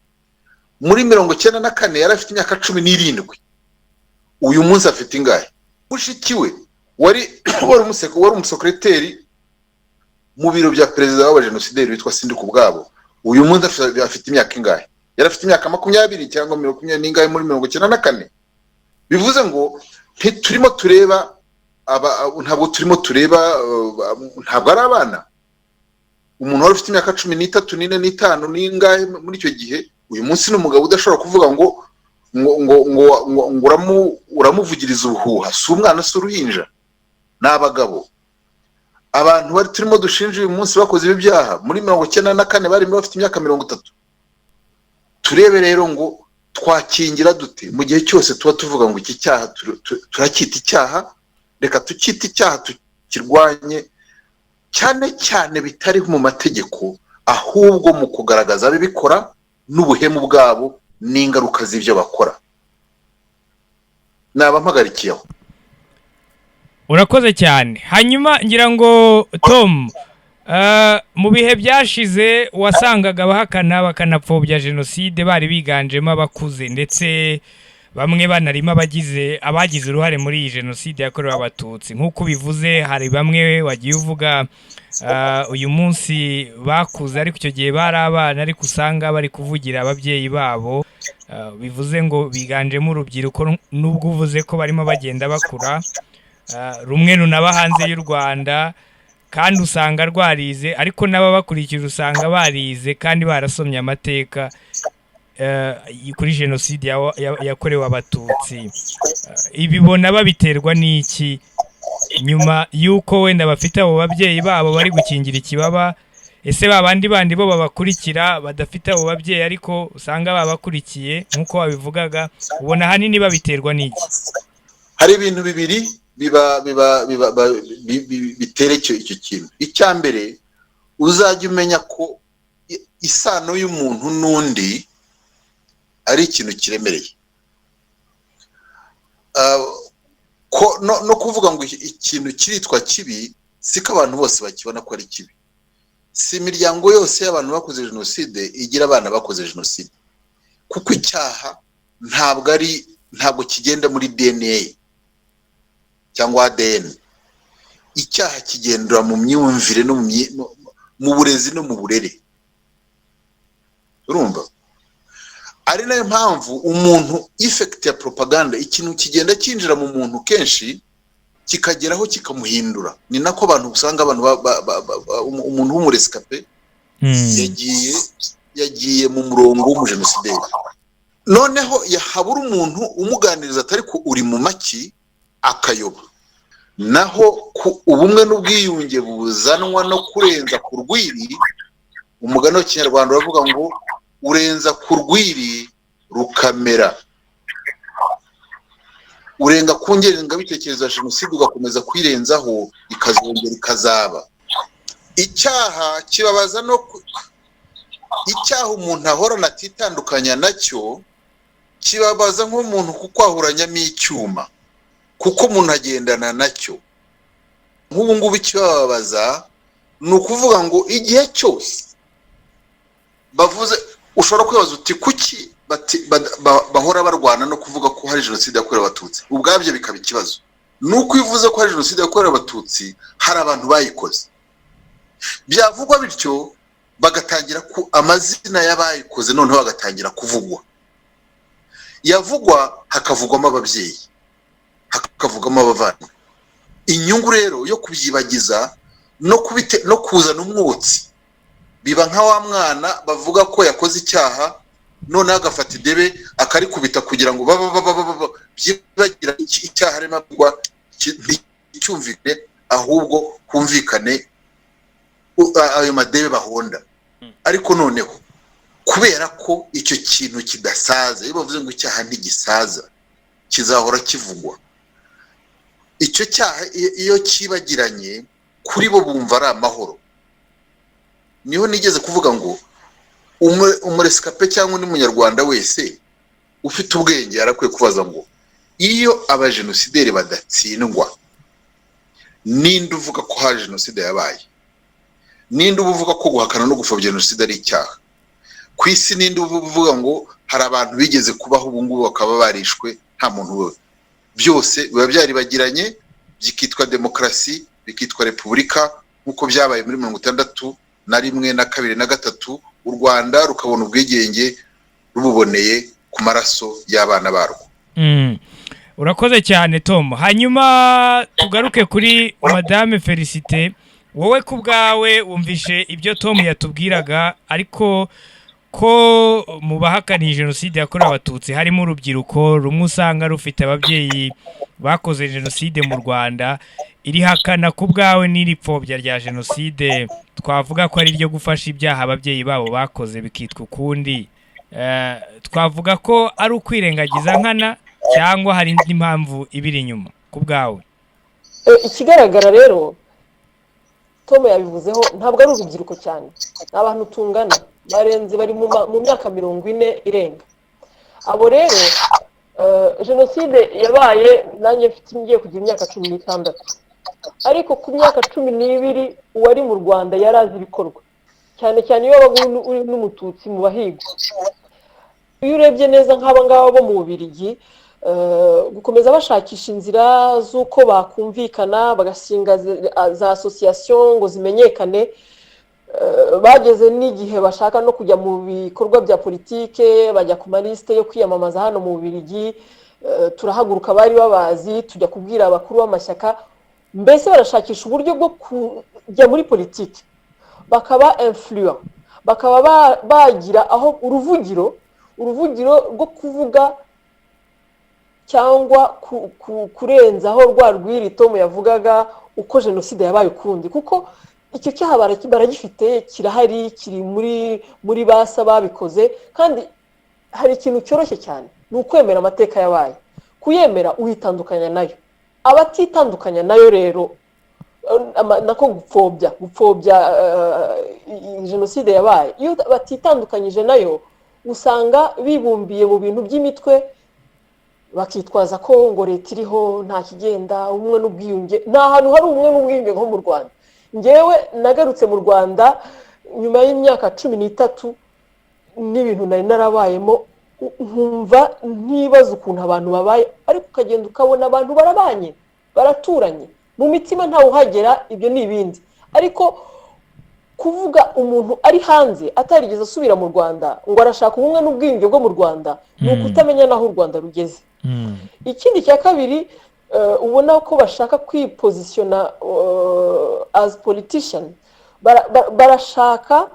muri 1994 yari afite imyaka 17. Uyu munsi afite ingahe? Mushiki we wari umusekreteri mu biro bya perezida wa Jenoside witwa Sinduku ubwabo, uyu munsi afite imyaka ingahe? Yari afite imyaka 20 cyangwa 20 n'ingahe muri 1994. Bivuze ngo turimo tureba ntabwo turimo tureba, ntabwo ari abana. Umuntu wari ufite imyaka 13, 14, 15 n'ingahe muri icyo gihe, uyu munsi n'umugabo udashobora kuvuga ngo uramuvugiriza ubuhuha. Si umwana, si uruhinja, n'abagabo. Abantu bari turimo dushinja uyu munsi bakoze ibi byaha muri 1994 bari bafite imyaka 30. Turebe rero ngo twakingira dute mu gihe cyose tuba tuvuga ngo iki cyaha turacyita icyaha. Reka tukita icyaha tukirwanye, cyane cyane bitari mu mategeko, ahubwo mu kugaragaza abibikora n'ubuhemu bwabo n'ingaruka z'ibyo bakora. Nabampagarikiyeho. Urakoze cyane. Hanyuma ngira ngo Tom, mu bihe byashize wasangaga abahakana bakanapfobya jenoside bari biganjemo abakuze ndetse bamwe banarimo abagize uruhare muri iyi jenoside yakorewe abatutsi. Nk'uko bivuze, hari bamwe wagiye uvuga uyu munsi bakuze ariko icyo gihe bari abana, ariko usanga bari kuvugira ababyeyi babo, bivuze ngo biganjemo urubyiruko, nubwo uvuze ko barimo bagenda bakura, rumwe runaba hanze y'u Rwanda kandi usanga rwarize, ariko n'ababakurikije usanga barize kandi barasomye amateka kuri jenoside yakorewe abatutsi. Ibibona babiterwa n'iki nyuma y'uko wenda bafite abo babyeyi babo bari gukingira ikibaba? Ese babandi bandi bo babakurikira badafite abo babyeyi ariko usanga babakurikiye nk'uko babivugaga, ubona hanini babiterwa n'iki? Hari ibintu bibiri biterekeye icyo kintu. Icya mbere, uzajya umenya ko isano y'umuntu n'undi ari ikintu kiremereye. No kuvuga ngo ikintu kiritwa kibi siko abantu bose bakibona ko ari kibi. Si imiryango yose y'abantu bakoze jenoside igira abana bakoze jenoside, kuko icyaha ntabwo kigenda muri DNA cyangwa ADN. Icyaha kigendera mu myumvire no mu burezi no mu burere. Urumva? Ari nayo mpamvu umuntu effect ya propaganda, ikintu kigenda kinjira mu muntu kenshi kikageraho kikamuhindura. Ni nako abantu usanga abantu umuntu w'umurescape yagiye mu murongo w'umujenosideri, noneho yahabura umuntu umuganiriza atari ko uri mu maki akayoba. Naho ubumwe n'ubwiyunge buzanwa no kurenza ku rwiri. Umugani wa Kinyarwanda uravuga ngo urenza ku rwiri rukamera. Urenga ku ngengabitekerezo ya jenoside ugakomeza kwirenzaho, ikazongera ikazaba. Icyaha kibabaza icyaha umuntu ahorana atitandukanya nacyo kibabaza nk'umuntu kuko ahuranyamo icyuma, kuko umuntu agendana nacyo. Nk'ubu ngubu ikibabaza ni ukuvuga ngo igihe cyose bavuze, ushobora kwibaza uti kuki bahora barwana no kuvuga ko hari jenoside yakorewe abatutsi. Ubwabyo bikaba ikibazo. Nuko ivuze ko hari jenoside yakorewe abatutsi, hari abantu bayikoze. Byavugwa bityo bagatangira ku amazina y'abayikoze, noneho bagatangira kuvugwa. Yavugwa hakavugwamo ababyeyi, hakavugwamo abavandimwe. Inyungu rero yo kubyibagiza no kuzana umwotsi, biba nka wa mwana bavuga ko yakoze icyaha none agafata idebe akarikubita kugira ngo byibagira icyaha arimo avugwa cyumvikane, ahubwo kumvikane ayo madebe bahonda. Ariko noneho kubera ko icyo kintu kidasaza, iyo bavuze ngo icyaha ntigisaza kizahora kivugwa, icyo cyaha iyo kibagiranye kuri bo bumva ari amahoro. Niho nigeze kuvuga ngo umurescape cyangwa undi munyarwanda wese ufite ubwenge yarakwiye kubaza ngo iyo abajenosideri badatsindwa, ninde uvuga ko hari jenoside yabaye? Ninde uvuga ko guhakana no gupfobya jenoside ari icyaha? Ku isi ninde uvuga ngo hari abantu bigeze kubaho ubu ngubu bakaba barishwe nta muntu we? Byose biba byaribagiranye, bikitwa demokarasi, bikitwa repubulika, nk'uko byabaye muri 1961 na 1962 na 1963, u Rwanda rukabona ubwigenge rububoneye ku maraso y'abana barwo. Urakoze cyane Tom. Hanyuma tugaruke kuri Madame Felicite. Wowe ku bwawe wumvishe ibyo Tom yatubwiraga, ariko ko mu bahakaniye jenoside yakorewe abatutsi harimo urubyiruko rumwe usanga rufite ababyeyi bakoze jenoside mu Rwanda. Iri hakana ku bwawe n'iripfobya rya jenoside twavuga ko ari ryo gufasha ibyaha ababyeyi babo bakoze bikitwa ukundi, twavuga ko ari ukwirengagiza nkana cyangwa hari indi mpamvu ibiri inyuma ku bwawe? Ikigaragara rero Tom yabivuzeho, ntabwo ari urubyiruko cyane, abantu tungana barenze, bari mu myaka 40 irenga. Abo rero jenoside yabaye, nanjye mfite ngiye kugira imyaka 16, ariko ku myaka 12 uwari mu Rwanda yari azi ibikorwa, cyane cyane iyo wabaga uri n'umututsi mu bahigwa. Iyo urebye neza nk'aba ngaba bo mu Bubiligi, gukomeza bashakisha inzira z'uko bakumvikana bagashinga za association ngo zimenyekane, bageze n'igihe bashaka no kujya mu bikorwa bya politike, bajya ku maliste yo kwiyamamaza hano mu Bubiligi. Turahaguruka bari babazi, tujya kubwira abakuru b'amashyaka, mbese barashakisha uburyo bwo kujya muri politike, bakaba influent, bakaba bagira aho uruvugiro rwo kuvuga cyangwa kurenzaho rwa rwiri Tom yavugaga uko jenoside yabaye ukundi, kuko icyo cyaha baragifite, kirahari, kiri muri basa babikoze. Kandi hari ikintu cyoroshye cyane, ni ukwemera amateka yabaye. Kuyemera uhitandukanya nayo, abatitandukanya nayo rero nako gupfobya jenoside yabaye, iyo batitandukanyije nayo usanga bibumbiye mu bintu by'imitwe, bakitwaza ko ngo leta iriho nta kigenda, umwe n'ubwiyunge. Nta hantu hari umwe n'ubwiyunge nko mu Rwanda. Ngewe nagarutse mu Rwanda nyuma y'imyaka 13 n'ibintu nari narabayemo, nkumva ntibaza ukuntu abantu babaye, ariko ukagenda ukabona abantu barabanye, baraturanye, mu mitima ntawe uhagera. Ibyo ni ibindi, ariko kuvuga umuntu ari hanze atarigeze asubira mu Rwanda ngo arashaka ubumwe n'ubwiyunge bwo mu Rwanda, ni ukutamenya naho u Rwanda rugeze. Ikindi cya kabiri, ubona ko bashaka kwipozisiona as politician, barashaka,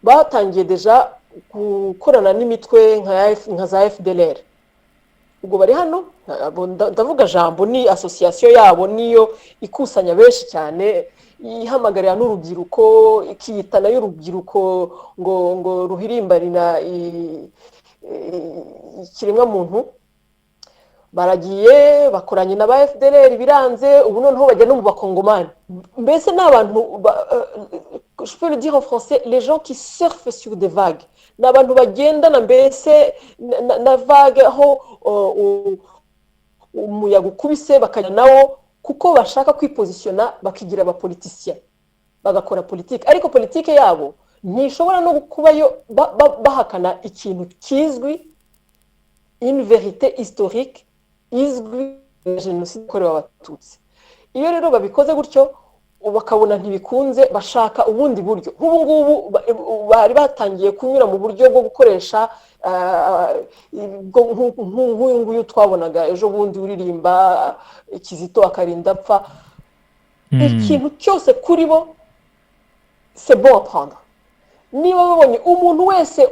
batangiye deja gukorana n'imitwe nka za FDLR. Ubwo bari hano, ndavuga jambo ni association yabo niyo ikusanya benshi cyane, ihamagarira n'urubyiruko, ikiyitana y'urubyiruko ngo ruhirimbarina ikiremwa muntu. Baragiye bakoranye na ba FDLR biranze, ubu noneho bajya no mu bakongomani. Mbese n'abantu, je peux le dire en français, les gens qui surfent sur des vagues, n'abantu bagendana mbese na vague aho umuyaga ukubise bakajya nawo, kuko bashaka kwipozisiona bakigira abapolitisien, bagakora politike. Ariko politike yabo ntishobora no kubayo bahakana ikintu kizwi, une vérité historique izwi, jenoside yakorewe Abatutsi. Iyo rero babikoze gutyo bakabona ntibikunze, bashaka ubundi buryo. Nk'ubu ngubu bari batangiye kunyura mu buryo bwo gukoresha nk'uyu nguyu twabonaga ejo bundi uririmba Kizito akarinda apfa. Ikintu cyose kuri bo c'est bon à prendre. Niba babonye umuntu wese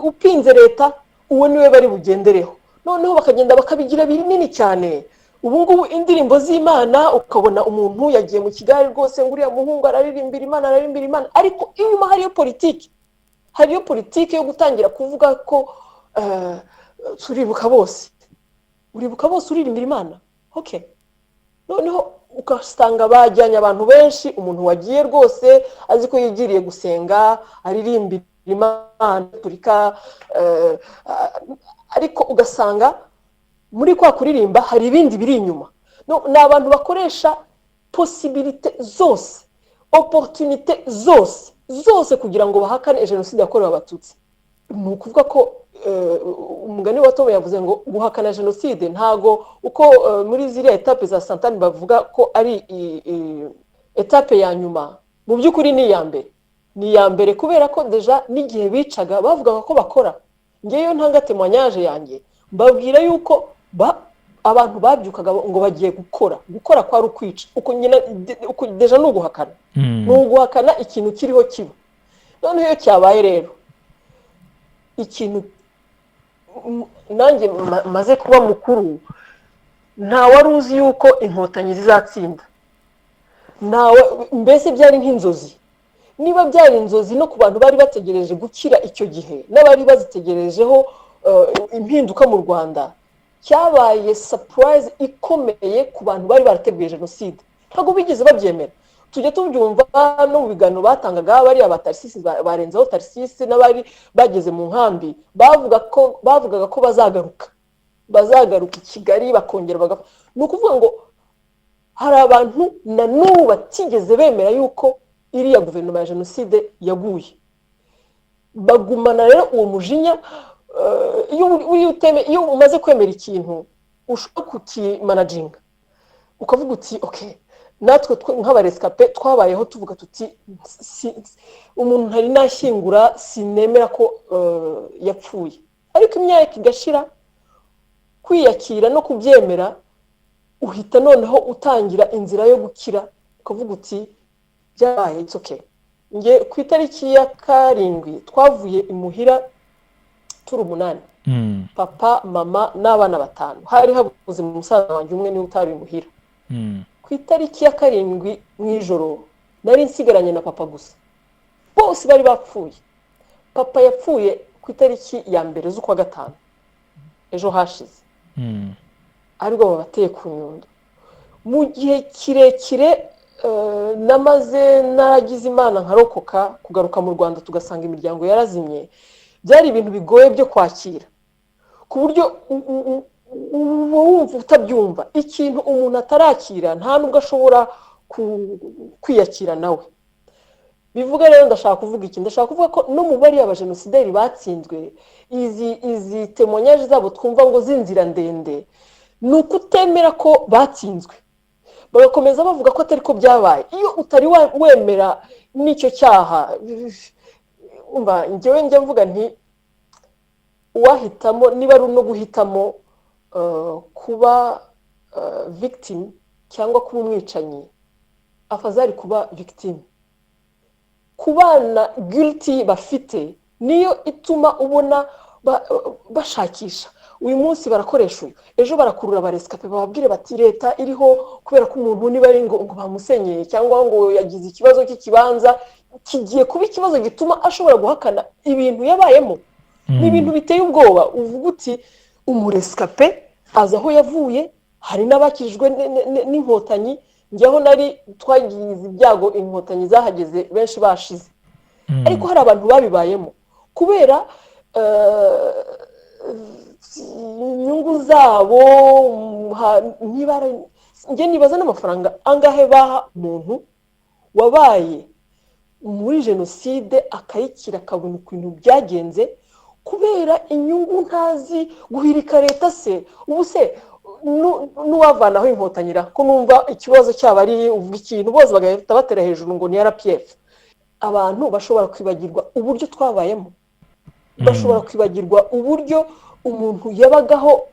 upinze leta, uwo niwe bari bugendereho, noneho bakagenda bakabigira binini cyane. Ubu ngubu indirimbo z'Imana, ukabona umuntu yagiye mu Kigali rwose ngo uriya muhungu araririmbira Imana, ariko inyuma hariyo politiki yo gutangira kuvuga ko turibuka bose uririmbira Imana. Okay, noneho ugasanga bajyanye abantu benshi, umuntu wagiye rwose azi ko yigiriye gusenga aririmbira Imana turika, ariko ugasanga muri kwa kuririmba hari ibindi biri inyuma. Ni abantu bakoresha possibilité zose, opportunité zose kugira ngo bahakane jenoside yakorewe Abatutsi. Ni ukuvuga ko umugani wa Tom yavuze ngo guhakana jenoside ntago uko muri ziriya etape za Santani bavuga ko ari etape ya nyuma, mu by'ukuri ni iya mbere, kubera ko deja n'igihe bicaga bavugaga ko bakora. Ngeyo ntanga témoignage yanjye, mbabwira yuko abantu babyukaga ngo bagiye gukora kwa rukwica, uko deja no guhakana ikintu kiriho kiba. None iyo cyabaye rero ikintu, nanjye maze kuba mukuru, nta wari uzi yuko inkotanyi zizatsinda. Mbese byari nk'inzozi. Niba byari inzozi no ku bantu bari bategereje gukira icyo gihe, n'abari bazitegerejeho impinduka mu Rwanda, cyabaye surprise ikomeye ku bantu bari barateguye jenoside. Ntabwo bigeze babyemera. Tujye tubyumva no mu biganiro batangaga, bari abatarisisi barenzaho tarisisi n'abari bageze mu nkambi, bavugaga ko bazagaruka i Kigali bakongera ni ukuvuga ngo hari abantu na n'ubu batigeze bemera yuko iriya guverinoma ya jenoside yaguye, bagumana rero uwo mujinya. Iyo umaze kwemera ikintu ushobora kukimanaginga ukavuga uti okay, natwe nk'abarescape twabayeho tuvuga tuti umuntu ntari nashyingura sinemera ko yapfuye, ariko imyaka igashira kwiyakira no kubyemera uhita noneho utangira inzira yo gukira ukavuga uti byabaye it's okay. Nge ku itariki ya 7 twavuye imuhira turi 8, papa mama n'abana 5, hari habuze umusaza wanjye umwe niwe utari imuhira. Ku itariki ya 7 mw'ijoro nari nsigaranye na papa gusa, bose bari bapfuye. Papa yapfuye ku itariki ya 1 z'ukwa 5 ejo hashize, ariko babateye ku Nyundo. Mu gihe kirekire namaze naragize Imana nkarokoka kugaruka mu Rwanda tugasanga imiryango yarazimye, byari ibintu bigoye byo kwakira, ku buryo wumva utabyumva. Ikintu umuntu atarakira nta nubwo ashobora kwiyakira nawe. Bivuga rero ndashaka kuvuga iki, ndashaka kuvuga ko no mu bari abajenosideri batsinzwe, izi témoignages zabo twumva ngo zinzira ndende, nuko utemera ko batsinzwe, bagakomeza bavuga ko atari ko byabaye. Iyo utari wemera n'icyo cyaha, umva njyewe njya mvuga nti uwahitamo niba ari no guhitamo kuba victim cyangwa kuba umwicanyi, afazari kuba victim. Kubana guilty bafite niyo ituma ubona bashakisha. Uyu munsi barakoresha uyu, ejo barakurura abarescape bababwire bati leta iriho kubera ko umuntu niba ari ngo bamusenyeye cyangwa ngo yagize ikibazo cy'ikibanza kigiye kuba ikibazo gituma ashobora guhakana ibintu yabayemo. Ni ibintu biteye ubwoba. Uvuga uti umurescape aza aho yavuye, hari n'abakijwe n'inkotanyi, njyaho nari twagize ibyago inkotanyi zahageze benshi bashize, ariko hari abantu babibayemo kubera inyungu zabo. Njye nibaza n'amafaranga angahe baha umuntu wabaye muri jenoside akayikira akabona ukuntu byagenze kubera inyungu ntazi guhirika leta se. Ubu se n'uwavanaho inkotanira ko numva ikibazo cyaba ari uvuga ikintu bose bagahita batera hejuru ngo ni RPF. Abantu bashobora kwibagirwa uburyo twabayemo, bashobora kwibagirwa uburyo umuntu yabagaho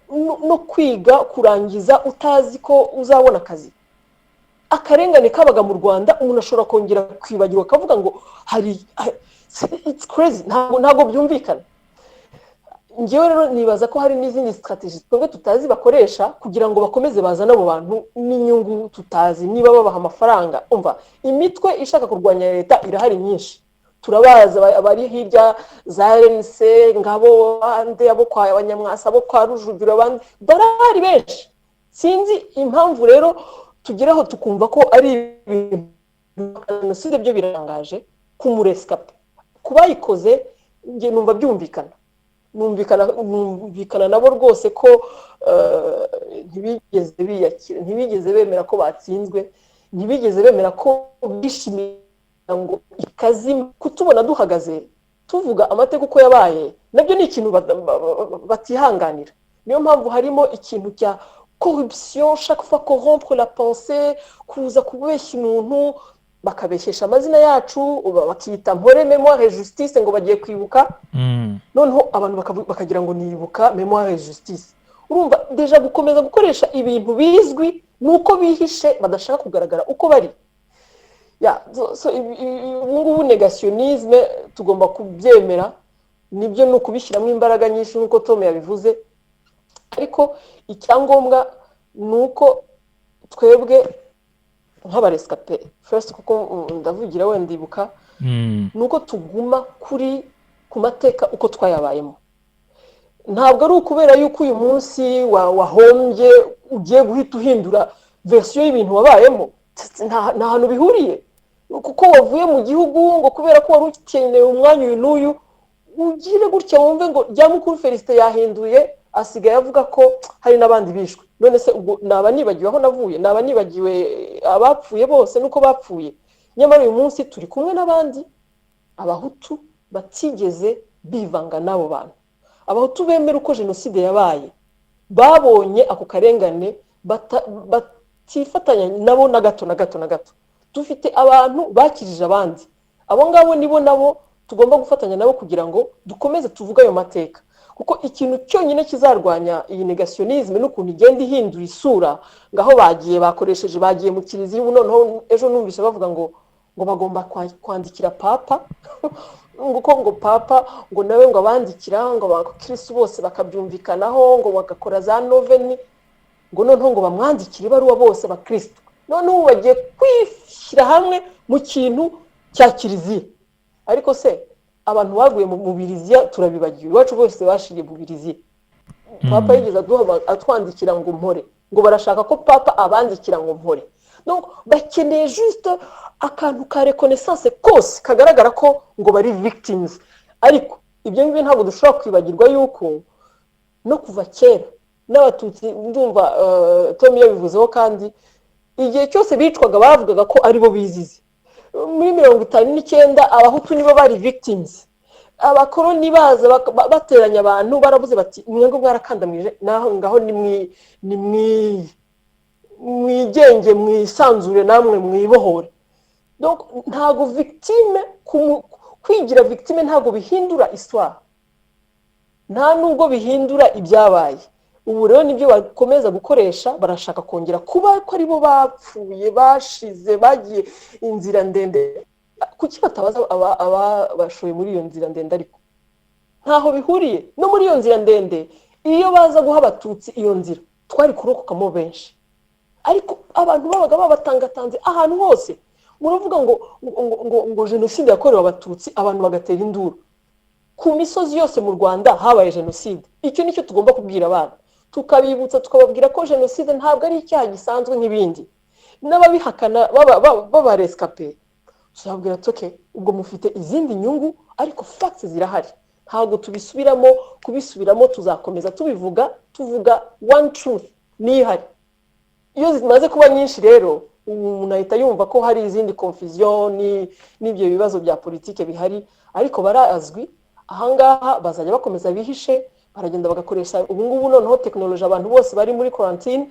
no kwiga kurangiza utazi ko uzabona akazi. Akarengane kabaga mu Rwanda umuntu ashobora kongera kwibagirwa akavuga ngo hari it's crazy, ntabwo byumvikana. Ngewe rero nibaza ko hari n'izindi strategies twebwe tutazi bakoresha kugira ngo bakomeze bazana abo bantu n'inyungu tutazi. Niba babaha amafaranga, umva imitwe ishaka kurwanya leta irahari nyinshi, turabaza abari hirya za RNC ngabo ande abo kwa abanyamwasa abo kwa Rujugiro abandi barahari benshi. Sinzi impamvu rero tugeraho tukumva ko ari jenoside byo birangaje kumurescape kubayikoze. Nge numva byumvikana, numvikana nabo rwose ko ntibigeze biyakira, ntibigeze bemera ko batsinzwe, ntibigeze bemera ko bishimiye ngo ikazi kutubona duhagaze tuvuga amateka uko yabaye. Nabyo ni ikintu batihanganira. Niyo mpamvu harimo ikintu cya corruption, chaque fois corrompre la pensée, kuza kubeshya umuntu bakabeshesha amazina yacu, bakita mpore mémoire et justice ngo bagiye kwibuka. Noneho abantu bakagira ngo nibuka mémoire et justice. Urumva deja gukomeza gukoresha ibintu bizwi nuko bihishe badashaka kugaragara uko bari. So ubu negationisme tugomba kubyemera, nibyo no kubishyiramo imbaraga nyinshi nkuko Tom yabivuze. Ariko icyangombwa nuko twebwe nk'abarescape first, kuko ndavugira wenda ibuka, nuko tuguma ku mateka uko twayabayemo. Ntabwo ari ukubera yuko uyu munsi wahombye ugiye guhita uhindura version y'ibintu wabayemo. Nta hantu bihuriye, kuko wavuye mu gihugu ngo kubera ko wari ukeneye umwanya uyu n'uyu ugire gutya wumve ngo Ryamukuru Felicite yahinduye asigaye avuga ko hari n'abandi bishwe. None se ubwo naba nibagiwe aho navuye, naba nibagiwe abapfuye bose nuko bapfuye. Nyamara uyu munsi turi kumwe n'abandi abahutu batigeze bivanga n'abo bantu. Abahutu bemera uko jenoside yabaye, babonye ako karengane, batifatanya nabo na gato na gato na gato. Dufite abantu bakirije abandi, abo ngabo nibo nabo tugomba gufatanya nabo kugira ngo dukomeze tuvuga ayo mateka. Kuko ikintu cyonyine kizarwanya iyi negationisme n'ukuntu igenda ihindura isura, ngaho bakoresheje bagiye mu kiliziya, ubu noneho ejo numvise bavuga ngo bagomba kwandikira papa ngo papa ngo nawe ngo abandikira ngo abakristo bose bakabyumvikanaho ngo bagakora za noveni, ngo noneho ngo bamwandikire ibaruwa bose abakristo. Noneho bagiye kwishyira hamwe mu kintu cya kiliziya. Ariko se abantu baguye mu biriziya turabibagiwe, iwacu bose bashiriye mu biriziya. Papa yigeze atwandikira ngo mpore, ngo barashaka ko papa abandikira ngo mpore. Donc bakeneye juste akantu ka reconnaissance kose kagaragara ko ngo bari victims. Ariko ibyo ngibyo ntabwo dushobora kwibagirwa yuko no kuva kera n'abatutsi, ndumva Tommy yabivuzeho, kandi igihe cyose bicwaga bavugaga ko ari bo bizize. Muri 59 abahutu nibo bari victims. Abakoroni baza bateranya abantu baravuze bati mwego mwarakandamije, naho ngaho ni mwigenge mwisanzure namwe mwibohore. Donc ntago victime kwigira victime ntago bihindura histoire, nta nubwo bihindura ibyabaye. Ubu rero nibyo bakomeza gukoresha, barashaka kongera kuba ko aribo bapfuye bashize bagiye inzira ndende. Kuki batabaza bashoye muri iyo nzira ndende? Ariko ntaho bihuriye no muri iyo nzira ndende. Iyo baza guha abatutsi iyo nzira twari kurokokamo benshi, ariko abantu babaga babatangatanze ahantu hose. Muravuga ngo jenoside yakorewe abatutsi, abantu bagatera induru. Ku misozi yose mu Rwanda habaye jenoside. Icyo nicyo tugomba kubwira abantu, tukabibutsa tukababwira ko jenoside ntabwo ari icyaha gisanzwe nk'ibindi. N'ababihakana baba rescape tuzabwira toke ubwo mufite izindi nyungu, ariko facts zirahari. Ntabwo kubisubiramo tuzakomeza tuvuga one truth nihari. Iyo zimaze kuba nyinshi rero umuntu ahita yumva ko hari izindi confusion n'ibyo bibazo bya politike bihari, ariko barazwi. Ahangaha bazajya bakomeza bihishe, baragenda bagakoresha ubu ngubu noneho technology. Abantu bose bari muri quarantine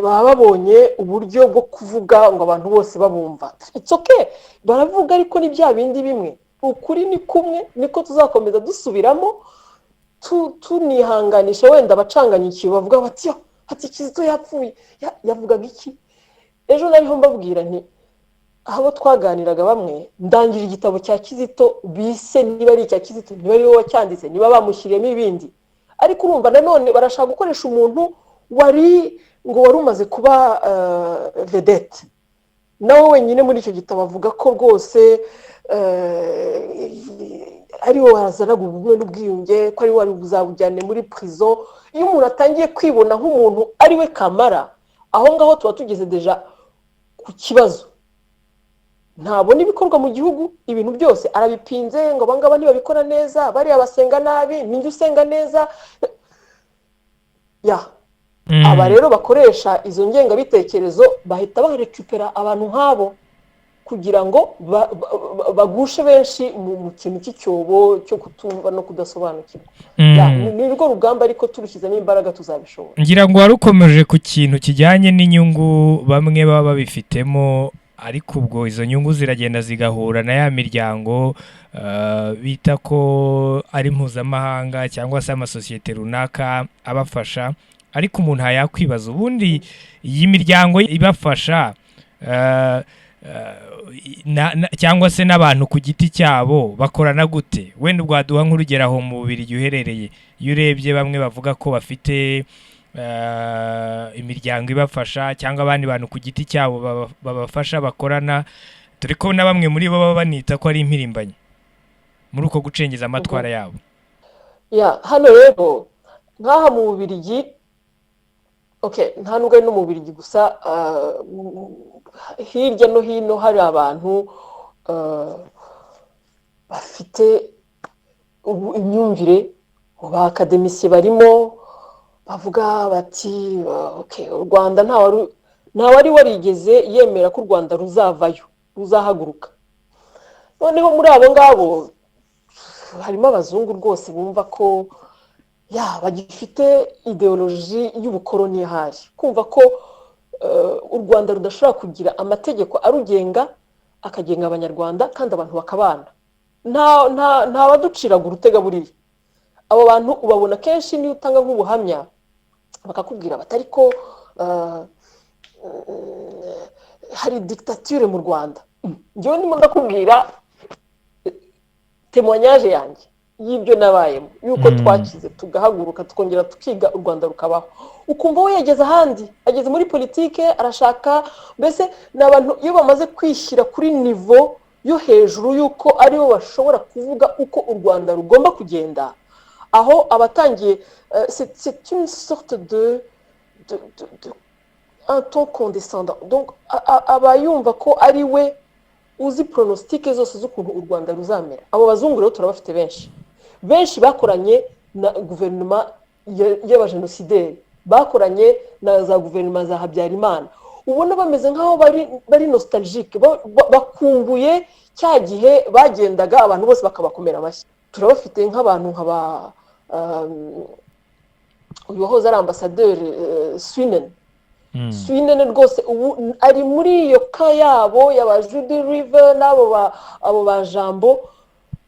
baba babonye uburyo bwo kuvuga ngo abantu bose babumva. It's okay, baravuga, ariko ni bya bindi bimwe. Ukuri ni kumwe, niko tuzakomeza dusubiramo tunihanganisha wenda abacanganyikiye bavuga bati Kizito yapfuye, yavugaga iki? Ejo nariho mbabwira nti aho twaganiraga bamwe, ndangira igitabo cya Kizito bise niba ari icya Kizito, niba ari wowe wacyanditse, niba bamushyiriyemo ibindi. Ariko urumva nanone barashaka gukoresha umuntu wari umaze kuba vedette. Nawe wenyine muri icyo gitabo avuga ko rwose ari wowe wazanaga ubumwe n'ubwiyunge, ko ari wari buzabujyane muri prison. Iyo umuntu atangiye kwibona nk'umuntu ari we kamara, aho ngaho tuba tugeze deja ku kibazo. Ntabona ibikorwa mu gihugu, ibintu byose arabipinze ngo bangaba ntibabikora neza, bari abasenga nabi, ninjye usenga neza. Aba rero bakoresha izo ngengabitekerezo bahita barekupera abantu nk'abo kugira ngo bagushe benshi mu kintu cy'icyobo cyo kutumva no kudasobanukirwa. Ni rwo rugamba, ariko turushyizemo imbaraga tuzabishobora. Ngira ngo warukomeje ku kintu kijyanye n'inyungu bamwe baba babifitemo, ariko ubwo izo nyungu ziragenda zigahura na ya miryango bita ko ari mpuzamahanga cyangwa se amasosiyete runaka abafasha. Ariko umuntu yakwibaza, ubundi iyi miryango ibafasha cyangwa se n'abantu ku giti cyabo bakorana gute? Wenda ubwaduha nk'urugero aho mu Bubiligi uherereye, iyo urebye bamwe bavuga ko bafite imiryango ibafasha cyangwa abandi bantu ku giti cyabo babafasha bakorana, dore ko na bamwe muri bo baba banita ko ari impirimbanyi muri uko gucengeza amatwara yabo. Hano rero nk'aha mu Bubiligi, nta nubwo ari no mu Bubiligi gusa, hirya no hino hari abantu bafite imyumvire ba akademisiye barimo bavuga bati u Rwanda nta wari warigeze yemera ko u Rwanda ruzavayo ruzahaguruka. Noneho muri abo ngabo harimo abazungu rwose bumva ko bagifite ideoloji y'ubukoloni hari, kumva ko u Rwanda rudashobora kugira amategeko arugenga akagenga abanyarwanda kandi abantu bakabana. nta waduciraga urutega buriya. Abo bantu ubabona kenshi niyo utanga nk'ubuhamya bakakubwira batari ko hari dictature mu Rwanda. Njyewe ndimo ndakubwira témoignage yanjye y'ibyo nabayemo, yuko twakize tugahaguruka tukongera tukiga u Rwanda rukabaho. Ukumva we yageze ahandi, ageze muri politike arashaka, mbese n'abantu iyo bamaze kwishyira kuri niveau yo hejuru yuko aribo bashobora kuvuga uko u Rwanda rugomba kugenda, aho abatangiye c'est une sorte de un ton condescendant. Donc abayumva ko ari we uzi pronostique zose z'ukuntu u Rwanda ruzamera. Abo bazungu rero turabafite benshi bakoranye na guverinoma y'abajenosideri, bakoranye na za guverinoma za Habyarimana. Ubona bameze nkaho bari nostalgique, bakumbuye cya gihe bagendaga abantu bose bakabakomera amashyi. Turabafite nk'abantu nk'aba uyu wahoze ari ambasaderi Swinen rwose ubu ari muri iyo ka yabo y'aba Judy River n'abo ba Jambo.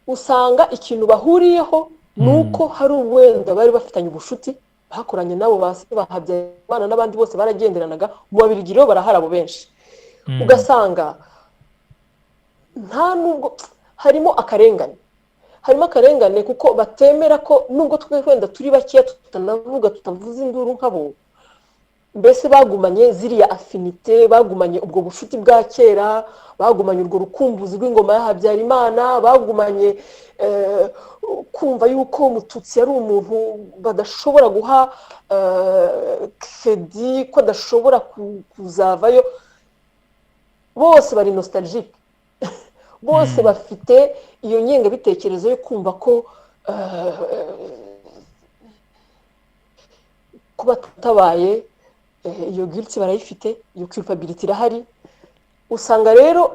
Usanga ikintu bahuriyeho nuko hari uwenda bari bafitanye ubushuti, bakoranye nabo bahabyaimana n'abandi bose baragenderanaga mu Babirigi. Rero barahari abo benshi, ugasanga nta nubwo harimo akarengane kuko batemera ko nubwo twenda turi bakiya tutanavuga tutavuze induru nk'abo, mbese bagumanye ziriya affinité, bagumanye ubwo bushuti bwa kera, bagumanye urwo rukumbuzi rw'ingoma ya Habyarimana, bagumanye kumva yuko Umututsi ari umuntu badashobora guha credit, ko adashobora kuzavayo. Bose bari nostalgique, bose bafite iyo ngengabitekerezo yo kumva ko kuba tutabaye iyo guilt barayifite, iyo culpability irahari. Usanga rero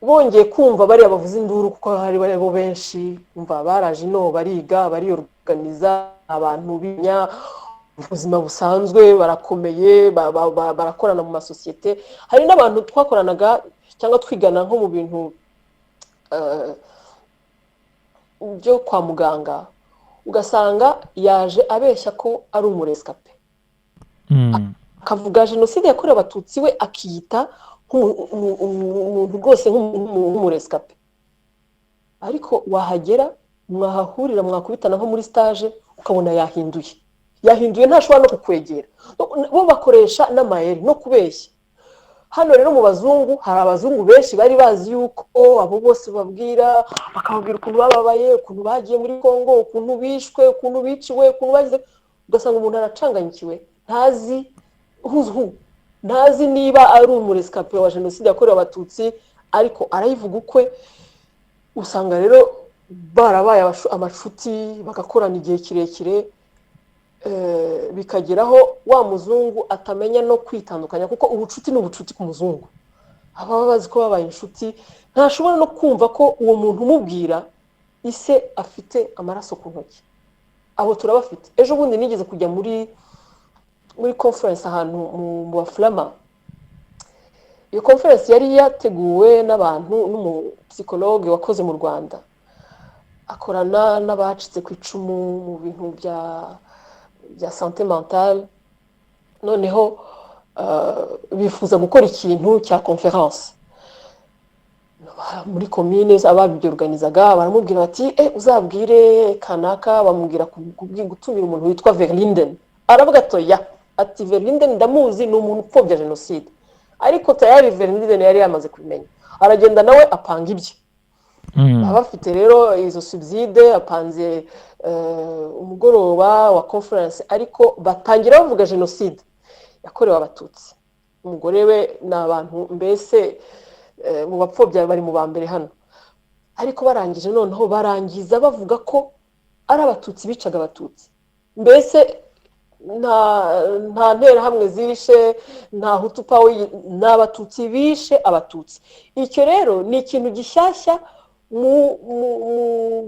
bongeye kumva bari abavuza induru kuko hari bo benshi umva baraje bariga bariorganiza, abantu binya ubuzima busanzwe, barakomeye, barakorana mu masosiyete. Hari n'abantu twakoranaga cyangwa twigana nko mu bintu byo kwa muganga, ugasanga yaje abeshya ko ari umurescape, akavuga Jenoside yakorewe Abatutsi we akiyita umuntu rwose nk'umurescape. Ariko wahagera mwahahurira mwakubitana nko muri stage ukabona yahinduye ntashobora no kukwegera. Bo bakoresha n'amayeri no kubeshya. Hano rero mu bazungu hari abazungu benshi bari bazi yuko abo bose babwira, bakababwira ukuntu bababaye, ukuntu bagiye muri Kongo, ukuntu bishwe, ukuntu biciwe, ukuntu bagize. Ugasanga umuntu aracanganyikiwe, ntazi niba ari umurescape wa Jenoside yakorewe Abatutsi, ariko arayivuga ukwe. Usanga rero barabaye amacuti, bagakorana igihe kirekire, bikageraho wa muzungu atamenya no kwitandukanya, kuko ubucuti n'ubucuti ku muzungu. Aba bazi ko babaye inshuti, ntashobora no kumva ko uwo muntu umubwira ise afite amaraso ku ntoki. Abo turabafite. Ejo bundi nigeze kujya muri conference ahantu mu Baflama. Iyo conference yari yateguwe n'abantu n'umupsikologe wakoze mu Rwanda, akorana n'abacitse ku icumu mu bintu bya santé mentale. Noneho bifuza gukora ikintu cya conference muri commune, ababyorganizaga baramubwira bati uzabwire kanaka, bamubwira gutumira umuntu witwa Verlinden. Aravuga ati Verlinden ndamuzi, ni umuntu upfobya Jenoside. Ariko tayari Verlinden yari yamaze kubimenya, aragenda nawe apanga ibye. Abafite rero izo subside, apanze umugoroba wa conference, ariko batangira bavuga Jenoside yakorewe Abatutsi. Umugore we n'abantu mbese mu bapfobya bari mu bambere hano. Ariko barangije noneho barangiza bavuga ko ari abatutsi bicaga abatutsi, mbese nta nterahamwe zishe, nta hutu pawe, ni abatutsi bishe abatutsi. Icyo rero ni ikintu gishyashya mu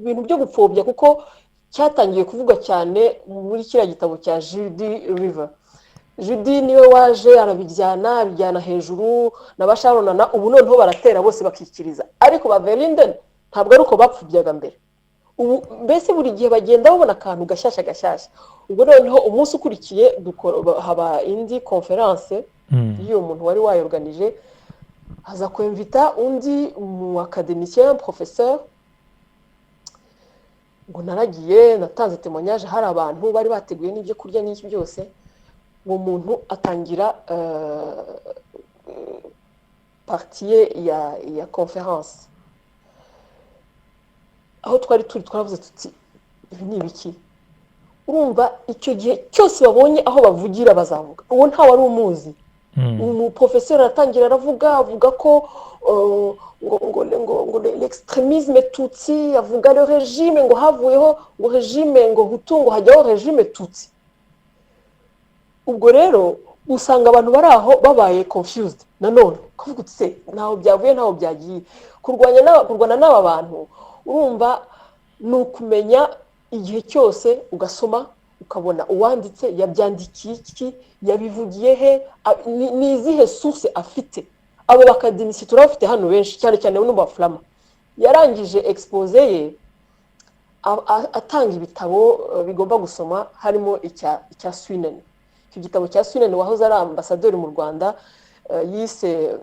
bintu byo gupfobya, kuko cyatangiye kuvuga cyane muri kiriya gitabo cya Judy River. Judy niwe waje abijyana hejuru n'abasharonana, ubu noneho baratera bose bakikiriza, ariko ba Verlinden ntabwo ari uko bapfubyaga mbere. Ubu mbese buri gihe bagenda babona akantu gashyashya. Ubwo noneho umunsi ukurikiye haba indi conference y'uwo muntu wari wayorganije, haza kwemvita undi mu académicien professeur, ngo naragiye natanze témoignage, hari abantu bari bateguye n'ibyo kurya n'iki byose. Uwo muntu atangira partie ya conference, aho twaravuze tuti ibi ni ibiki. Urumva icyo gihe cyose babonye aho bavugira bazavuga, uwo nta wari umuzi. Umu professeur aratangira avuga ko ngo l'extrémisme tutsi, avuga le régime, ngo havuyeho ngo régime ngo hutu, ngo hajyaho régime tutsi. Ubwo rero usanga abantu bari aho babaye confused nanone, kuvuga utse ntaho byavuye ntaho byagiye. Kurwana n'aba bantu, urumva ni ukumenya igihe cyose ugasoma ukabona uwanditse yabyandikiye iki, yabivugiye he, ni izihe source afite. Abo bakadimisi turafite hano benshi, cyane cyane no baflama. Yarangije expose ye atanga ibitabo bigomba gusoma, harimo icya Swinen. Icyo gitabo cya Swinen wahoze ari ambassadeur mu Rwanda, yise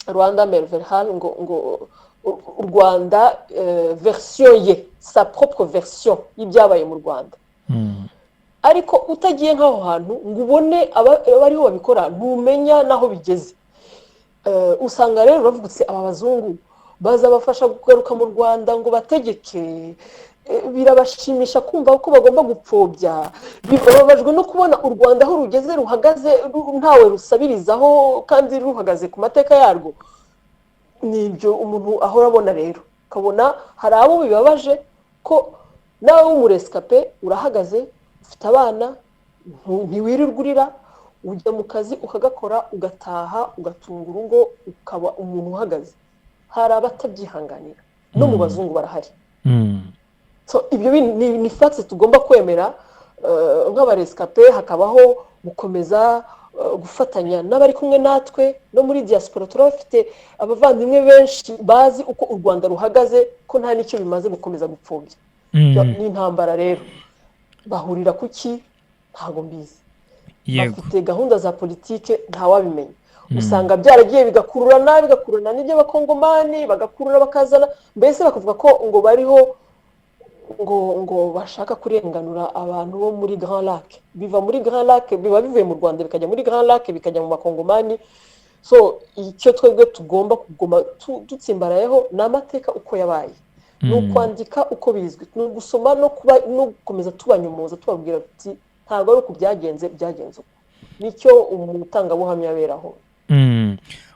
Rwanda Merverhal, ngo u Rwanda version ye, sa propre version y'ibyabaye mu Rwanda. Ariko utagiye nk'aho hantu ngo ubone abariho babikora, ntumenya naho bigeze. Usanga rero bavugutse aba bazungu baza bafasha kugaruka mu Rwanda ngo bategeke, birabashimisha kumva ko bagomba gupfobya. Bibabajwe no kubona u Rwanda aho rugeze ruhagaze, ntawe rusabirizaho kandi ruhagaze ku mateka yarwo. Nibyo umuntu ahora abona rero, kabona hari abo bibabaje ko nawe w'umurescape urahagaze, ufite abana, ntiwirirwa urira, ujya mu kazi ukagakora, ugataha ugatunga urugo, ukaba umuntu uhagaze. Hari abatabyihanganira, no mu bazungu barahari. So ibyo ni facts tugomba kwemera nk'abarescape. Hakabaho gukomeza gufatanya n'abari kumwe natwe no muri diaspora. Turafite abavandimwe benshi bazi uko u Rwanda ruhagaze, ko nta nicyo bimaze gukomeza gupfobya. Ni intambara rero. Bahurira kuki ntago mbizi. Bafite gahunda za politike ntawabimenya. Usanga byaragiye bigakururana n'ibyo bakongomani, bagakurura bakazana, mbese bakavuga ko ngo bariho ngo bashaka kurenganura abantu bo muri Grand Lac. Biva muri Grand Lac, biba bivuye mu Rwanda bikajya muri Grand Lac, bikajya mu bakongomani. So icyo twebwe tugomba kugoma dutsimbarayeho n'amateka uko yabaye, no kwandika uko bizwi, no gusoma no gukomeza tubanyumuza, tubabwira ati ntabwo ari uko byagenze uko. Nicyo umutangabuhamya aberaho.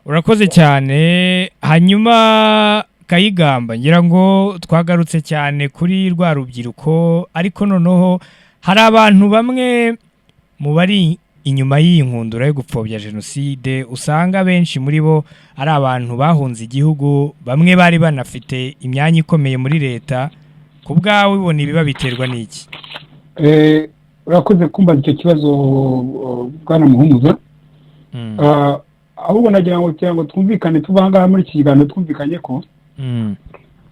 Urakoze cyane. Hanyuma Kayigamba, ngira ngo twagarutse cyane kuri rwa rubyiruko, ariko noneho hari abantu bamwe mu bari inyuma y'iyi nkundura yo gupfobya Jenoside, usanga benshi muri bo ari abantu bahunze igihugu, bamwe bari banafite imyanya ikomeye muri leta. Ku bwawe ubona ibiba biterwa n'iki? Urakoze kumbaza icyo kibazo bwana Muhumuza. Ahubwo nagira ngo twumvikane, tubanga muri iki kiganiro twumvikanye ko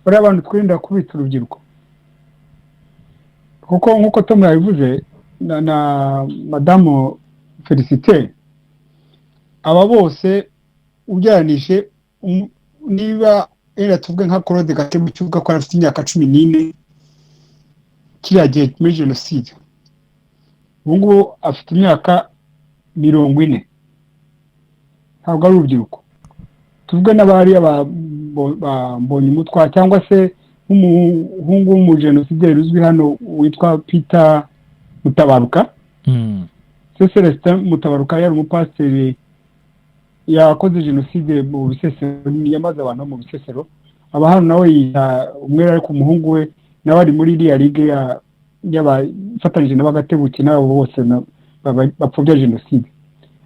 bari abantu twirinda kubita urubyiruko, kuko nk'uko Tom yabivuze na Madamu Felicite, aba bose ubyaranije niba tuvuge nka Claude Gatebe cyuvuga ko afite imyaka 14 kiriya gihe muri Jenoside, ubu ngubu afite imyaka 40. Ntabwo ari urubyiruko. Tuvuge n'abari bambonye umutwa, cyangwa se nk'umuhungu w'umujenosideri uzwi hano witwa Peter Mutabaruka. Celestin Mutabaruka yari umupasiteri, yakoze Jenoside mu Bisesero, yamaze abantu mu Bisesero. Aba hano nawe umwe ari ku muhungu we, nawe ari muri iriya ligue y'abafatanyije n'abagatebuke n'abo bose bapfobya jenoside.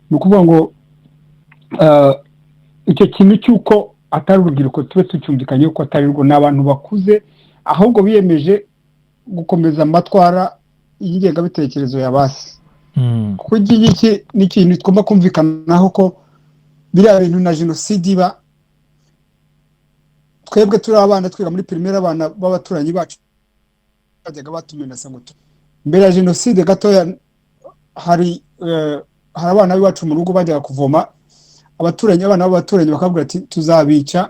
Ni ukuvuga ngo icyo kintu cy'uko atari urubyiruko tube tucyumvikanye ko atari rwo, n'abantu bakuze ahubwo biyemeje gukomeza amatwara y'ingengabitekerezo ya basi. Kuko iki ni ikintu tugomba kumvikanaho ko biriya bintu na jenoside iba, twebwe turi abana twiga muri primaire, abana b'abaturanyi bacu bajyaga batumenasa ngo mbere ya jenoside gatoya hari abana bacu mu rugo bajyaga kuvoma, abana b'abaturanyi bakavuga ati tuzabica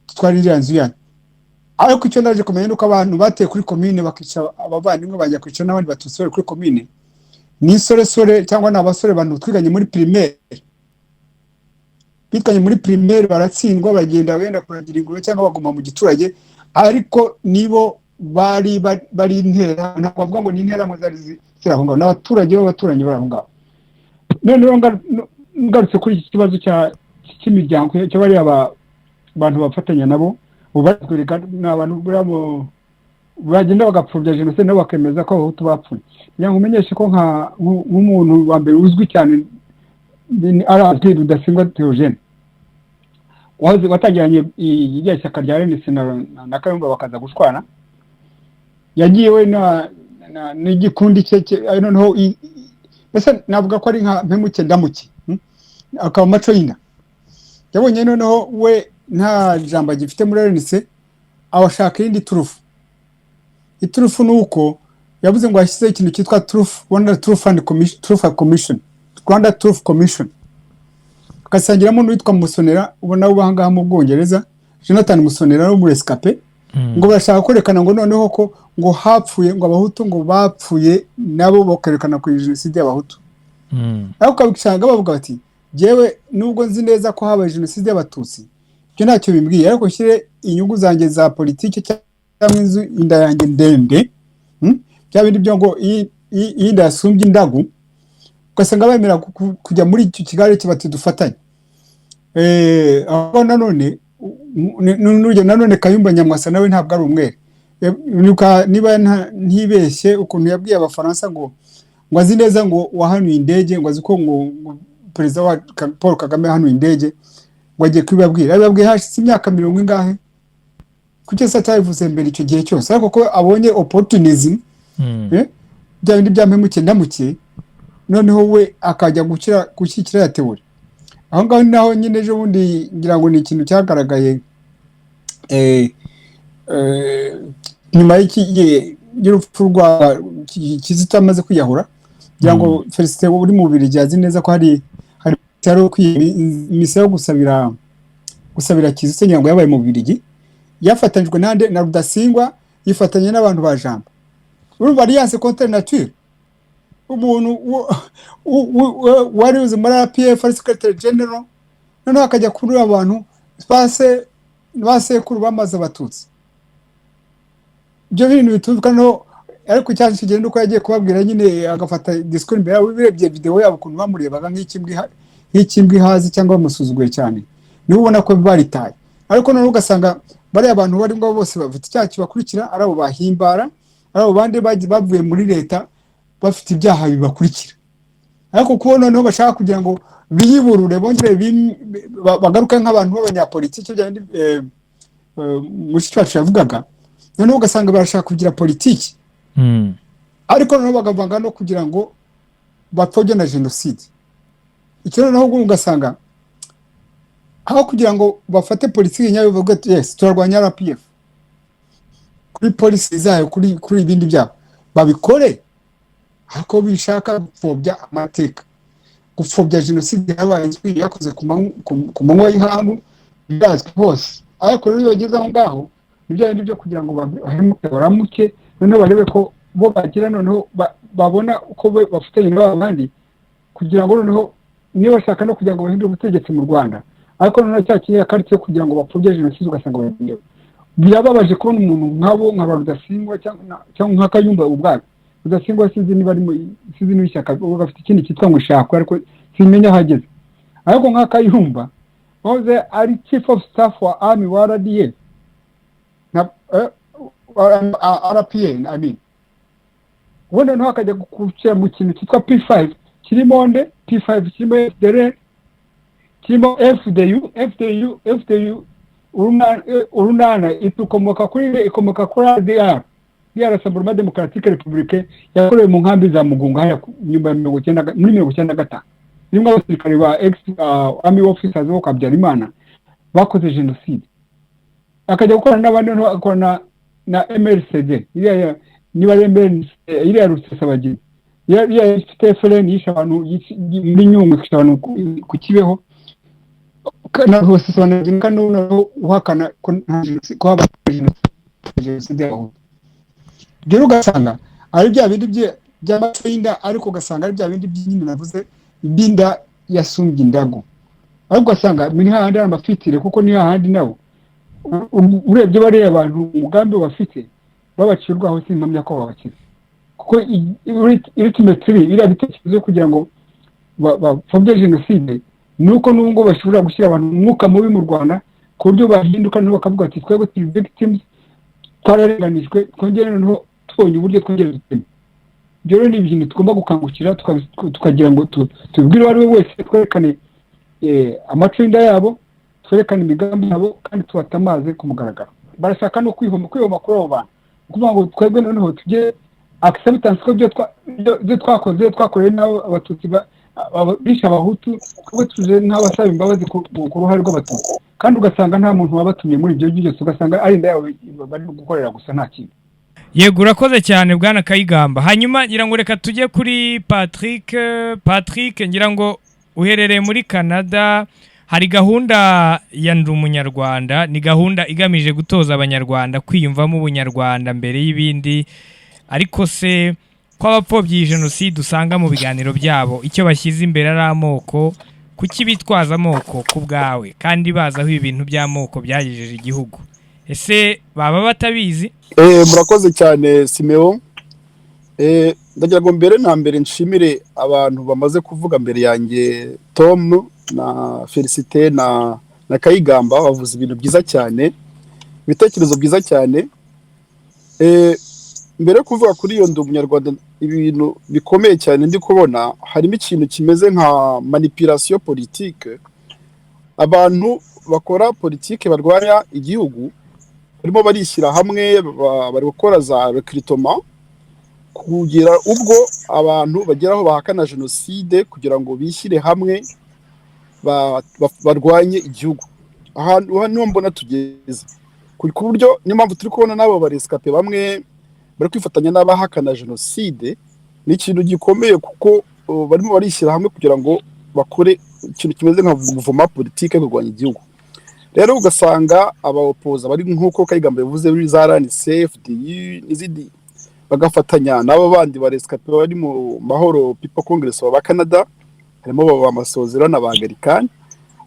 tutwara iriya nzu yanyu. Ariko icyo ndaje kumenya nuko abantu bateye kuri commune bakica abavandimwe bajya kwica n'abandi Batutsi bari kuri commune, ni soresore cyangwa n'abasore bantu twiganye muri primaire, bitanye muri primaire baratsindwa bagenda benda kuragira inguro cyangwa baguma mu giturage, ariko nibo bari intera, ntabwo bavuga ngo ni intera mu zari ziraho ngaho, n'abaturage b'abaturanyi baraho ngaho. Noneho ngarutse kuri iki kibazo cy'imiryango cy'abari abantu bafatanya nabo, ubatwereka n'abantu bagenda bagapfobya jenoside nabo bakemeza ko abahutu bapfuye. Kugira ngo umenyeshe ko nk'umuntu wa mbere uzwi cyane arazwi Rudasingwa Theogene, watangiranye irya shyaka rya RNC na Kayumba bakaza gushwana, yagiye we n'igikundi cye, noneho ese navuga ko ari nka mpemuke ndamuke, akaba maco y'inka. Yabonye noneho we nta jambo agifite muri RNC, abashaka indi turufu. Iturufu nuko yavuze ngo yashyizeho ikintu cyitwa Rwanda Truth Commission, Rwanda Truth Commission. Akasangiramo n'uwitwa Musonera, ubona ubahangaha mu Bwongereza, Jonathan Musonera no muri escape, ngo bashaka kwerekana ngo noneho ko ngo hapfuye, ngo abahutu ngo bapfuye nabo bakerekana ku jenoside y'abahutu. Ariko kabishanga bavuga bati jewe nubwo nzi neza ko habaye jenoside y'abatutsi, byo ntacyo bimbwiye, ariko nshyire inyungu zanjye za politiki cyangwa inzu inda yanjye ndende, bya bindi byo ngo iyi nda yasumbye indagu, ugasanga bemera kujya muri icyo kigali kibati dufatanye. Aho nanone Kayumba Nyamwasa nawe ntabwo ari umwere. Niba ntibeshye ukuntu yabwiye Abafaransa ngo azi neza ngo wahanuye indege, ngo azi ko ngo perezida wa Paul Kagame yahanuye indege, ngo agiye kubibabwira. Yababwiye hashize imyaka 70 ingahe, kuki se atayivuze mbere icyo gihe cyose, ariko ko abonye opportunism bya bindi byampemuke ndamuke, noneho we akajya gushyikira ya teori. Aho ngaho naho nyine ejo bundi ngira ngo ni ikintu cyagaragaye nyuma y'urupfu rwa Kizito amaze kwiyahura, ngira ngo Felicite uri mu Bubiligi azi neza ko hari misa yo gusabira Kizito, ngira ngo yabaye mu Bubiligi, yafatanyijwe na Rudasingwa, yifatanye n'abantu ba Jambo. Urumva alliance contre nature, umuntu wari uzi muri RPF ari secretary general, noneho akajya kuri abantu basekuru bamaze Abatutsi. Ibyo bintu bitumvikana, ariko cyane kigenda uko yagiye kubabwira nyine, agafata discours imbere yabo, birebye video yabo ukuntu bamurebaga nk'ikimbwi hazi cyangwa bamusuzuguye cyane, niwe ubona ko baritaye. Ariko noneho ugasanga bari abantu bari ngo bose bafite icyaha kibakurikira, ari abo bahimbara, ari abo bandi bavuye muri leta bafite ibyaha bibakurikira. Ariko kubona noneho bashaka kugira ngo biyiburure bongere bagaruka nk'abantu b'abanyapolitiki, byandi mushiki wacu yavugaga, noneho ugasanga barashaka kugira politiki, ariko noneho bagavanga no kugira ngo bapfobye na jenoside. Icyo noneho ugasanga aho kugira ngo bafate politiki nyayo bavuga ati yes turarwanya RPF kuri polisi zayo, kuri ibindi byabo babikore, ariko bishaka gupfobya amateka, gupfobya jenoside yakoze ku manywa y'ihangu birazwi hose. Ariko rero bageze aho ngaho nibyo byo kugira ngo baramuke, noneho barebe ko bo bagira, noneho babona uko bafatanye n'abandi, kugira ngo noneho niba bashaka no kugira ngo bahindure ubutegetsi mu Rwanda. Ariko noneho cyakiye akaritse kugira ngo bapfobye jenoside, ugasanga babiyeho. Birababaje kubona umuntu nk'abo nka Rudasingwa cyangwa nka Kayumba ubwabo. Rudasingwa sinzi niba ari sinzi n'ishyaka bafite ikindi cyitwa ngo shaka, ariko simenya hageze. Ariko nka Kayumba hoze ari chief of staff wa army wa RDA na RPA, I mean ubundi noneho akajya gukira mu kintu cyitwa P5 kirimo nde P5 kirimo FDR kirimo FDU urunana ikomoka kuri RDR Rassemblement Démocratique Républicain yakorewe mu nkambi za Mugunga haya nyuma ya 1995 nimwe abasirikare ba army officers bo Kabyarimana bakoze Jenoside akajya gukora n'abandi no akora na MRCD iriya niba iriya Rusesabagina iriya Stephen yisha abantu muri Nyungwe kisha abantu ku Kibeho kana hose sobanura kandi uhakana ko haba Jenoside aho rero ugasanga ari bya bindi by'amatsinda ariko ugasanga ari bya bindi by'nyine navuze ibinda yasumbye indago ariko ugasanga muri hahandi amafitire kuko ni hahandi nabo urebye bariya abantu umugambi bafite babacirwaho simpamya ko babakira kuko ultimately iriya bitekerezo kugira ngo bapfobye Jenoside nuko nubwo bashobora gushyira abantu umwuka mubi mu Rwanda ku buryo bahinduka no bakavuga ati twebwe turi victims twararenganijwe twongere noneho tubonye uburyo twongera dutema ibyo rero ni ibintu tugomba gukangukira tukagira ngo tubwire uwo ari we wese twerekane amacunda yabo twerekane imigambi yabo kandi tubatamaze ku mugaragaro barashaka no kwihoma kuri abo bantu kuvuga ngo twebwe noneho tujye acceptance ko byo twakoreye n'abo abatutsi bisha abahutu twebwe tuje nk'abasaba imbabazi ku ruhare rw'abatutsi kandi ugasanga nta muntu wabatumye muri ibyo byose ugasanga ari inda yabo bari gukorera gusa nta kintu. Yego urakoze cyane bwana Kayigamba. Hanyuma ngira ngo reka tujye kuri Patrick ngira ngo uherereye muri Canada hari gahunda ya Ndi Umunyarwanda ni gahunda igamije gutoza abanyarwanda kwiyumvamo ubunyarwanda mbere y'ibindi ariko se ko abapfobyi Jenoside usanga mu biganiro byabo icyo bashyize imbere ari amoko kuki bitwaza amoko ku bwawe kandi bazaho ibintu by'amoko byagejeje igihugu ese baba batabizi? Murakoze cyane Simeo. Ndagira ngo mbere na mbere nshimire abantu bamaze kuvuga mbere yanjye Tom na Felicite na Kayigamba bavuze ibintu byiza cyane ibitekerezo byiza cyane. Mbere yo kuvuga kuri iyo Ndi Umunyarwanda ibintu bikomeye cyane ndi kubona harimo ikintu kimeze nka manipulation politique. Abantu bakora politique barwanya igihugu barimo barishyira hamwe bari gukora za recrutement kugira ubwo abantu bageraho bahakana Jenoside kugira ngo bishyire hamwe barwanye igihugu. Hano mbona tugeze ku buryo niyo mpamvu turi kubona n'abo barescape bamwe bari kwifatanya n'abahakana Jenoside. Ni ikintu gikomeye kuko barimo barishyira hamwe kugira ngo bakore ikintu kimeze nka mouvement politique kurwanya igihugu. Rero ugasanga abaopoza bari nk'uko Kayigamba yavuze muri za RNC, FDU n'izindi bagafatanya n'abo bandi barescape bari mu Mahoro People Congress wa Canada harimo bamasozera n'abangalikani.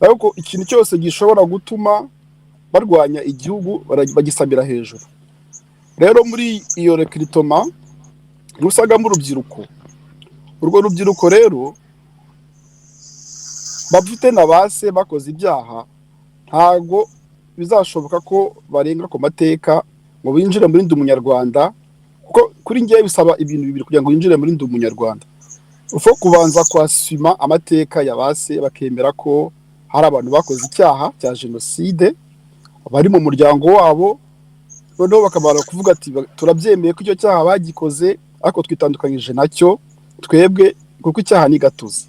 Ariko ikintu cyose gishobora gutuma barwanya igihugu bagisambira hejuru. Rero muri iyo recrutement rusaga mu rubyiruko urwo rubyiruko rero bafite nabase bakoze ibyaha ntago bizashoboka ko barenga ku mateka ngo binjire muri Ndi Umunyarwanda kuko kuri ngiye bisaba ibintu bibiri kugira ngo binjire muri Ndi Umunyarwanda. Ufo kubanza kwasima amateka yabase bakemera ko hari abantu bakoze icyaha cya Jenoside bari mu muryango wabo noneho bakabara kuvuga ati turabyemeye ko icyo cyaha bagikoze ariko twitandukanyije nacyo twebwe kuko icyaha ni gatuzi.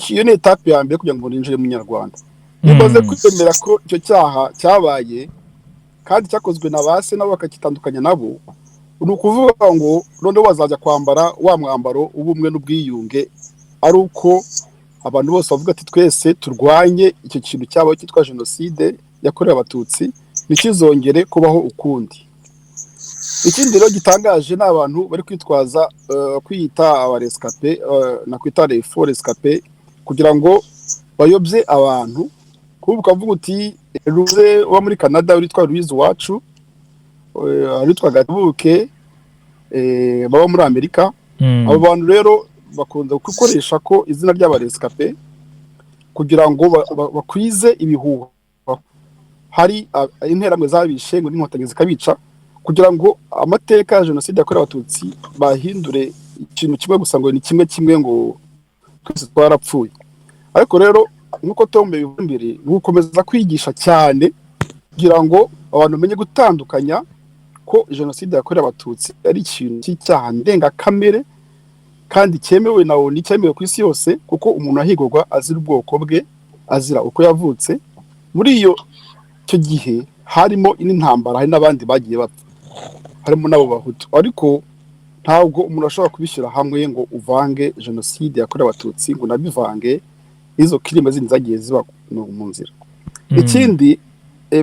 Iyo ni etape ya mbere kugira ngo binjire mu Nyarwanda. Nibaze kwemera ko icyo cyaha cyabaye kandi cyakozwe na base nabo bakakitandukanya nabo ni ukuvuga ngo noneho wazajya kwambara wa mwambaro ubumwe n'ubwiyunge ari uko abantu bose bavuga ati twese turwanye icyo kintu cyabaye cyitwa Jenoside yakorewe Abatutsi nikizongere kubaho ukundi. Ikindi rero gitangaje n'abantu bari kwitwaza kwiyita abarescape na kwita les faux rescapés kugira ngo bayobye abantu kuko ukavuga uti ruze wa muri Canada uritwa Louise Iwacu aritwa Gabuke baba muri Amerika. Abo bantu rero bakunda gukoresha ko izina ry'abarescape kugira ngo bakwize ibihuha hari interamwe zabishe ngo n'inkotanyi zikabica kugira ngo amateka ya jenoside yakorewe abatutsi bahindure ikintu kimwe gusa ngo ni kimwe ngo twese twarapfuye. Ariko rero nk'uko Tom bivuze mbere ni gukomeza kwigisha cyane kugira ngo abantu bamenye gutandukanya ko jenoside yakorewe abatutsi ari ikintu cy'icyaha ndengakamere kandi cyemewe na ONU, cyemewe ku isi yose, kuko umuntu ahigurwa azira ubwoko bwe, azira uko yavutse. Muri icyo gihe harimo n'intambara, hari n'abandi bagiye bapfa, harimo n'abo bahutu. Ariko ntabwo umuntu ashobora kubishyira hamwe ngo uvange jenoside yakorewe abatutsi ngo nabivange izo kirime zindi zagiye ziba mu nzira. Ikindi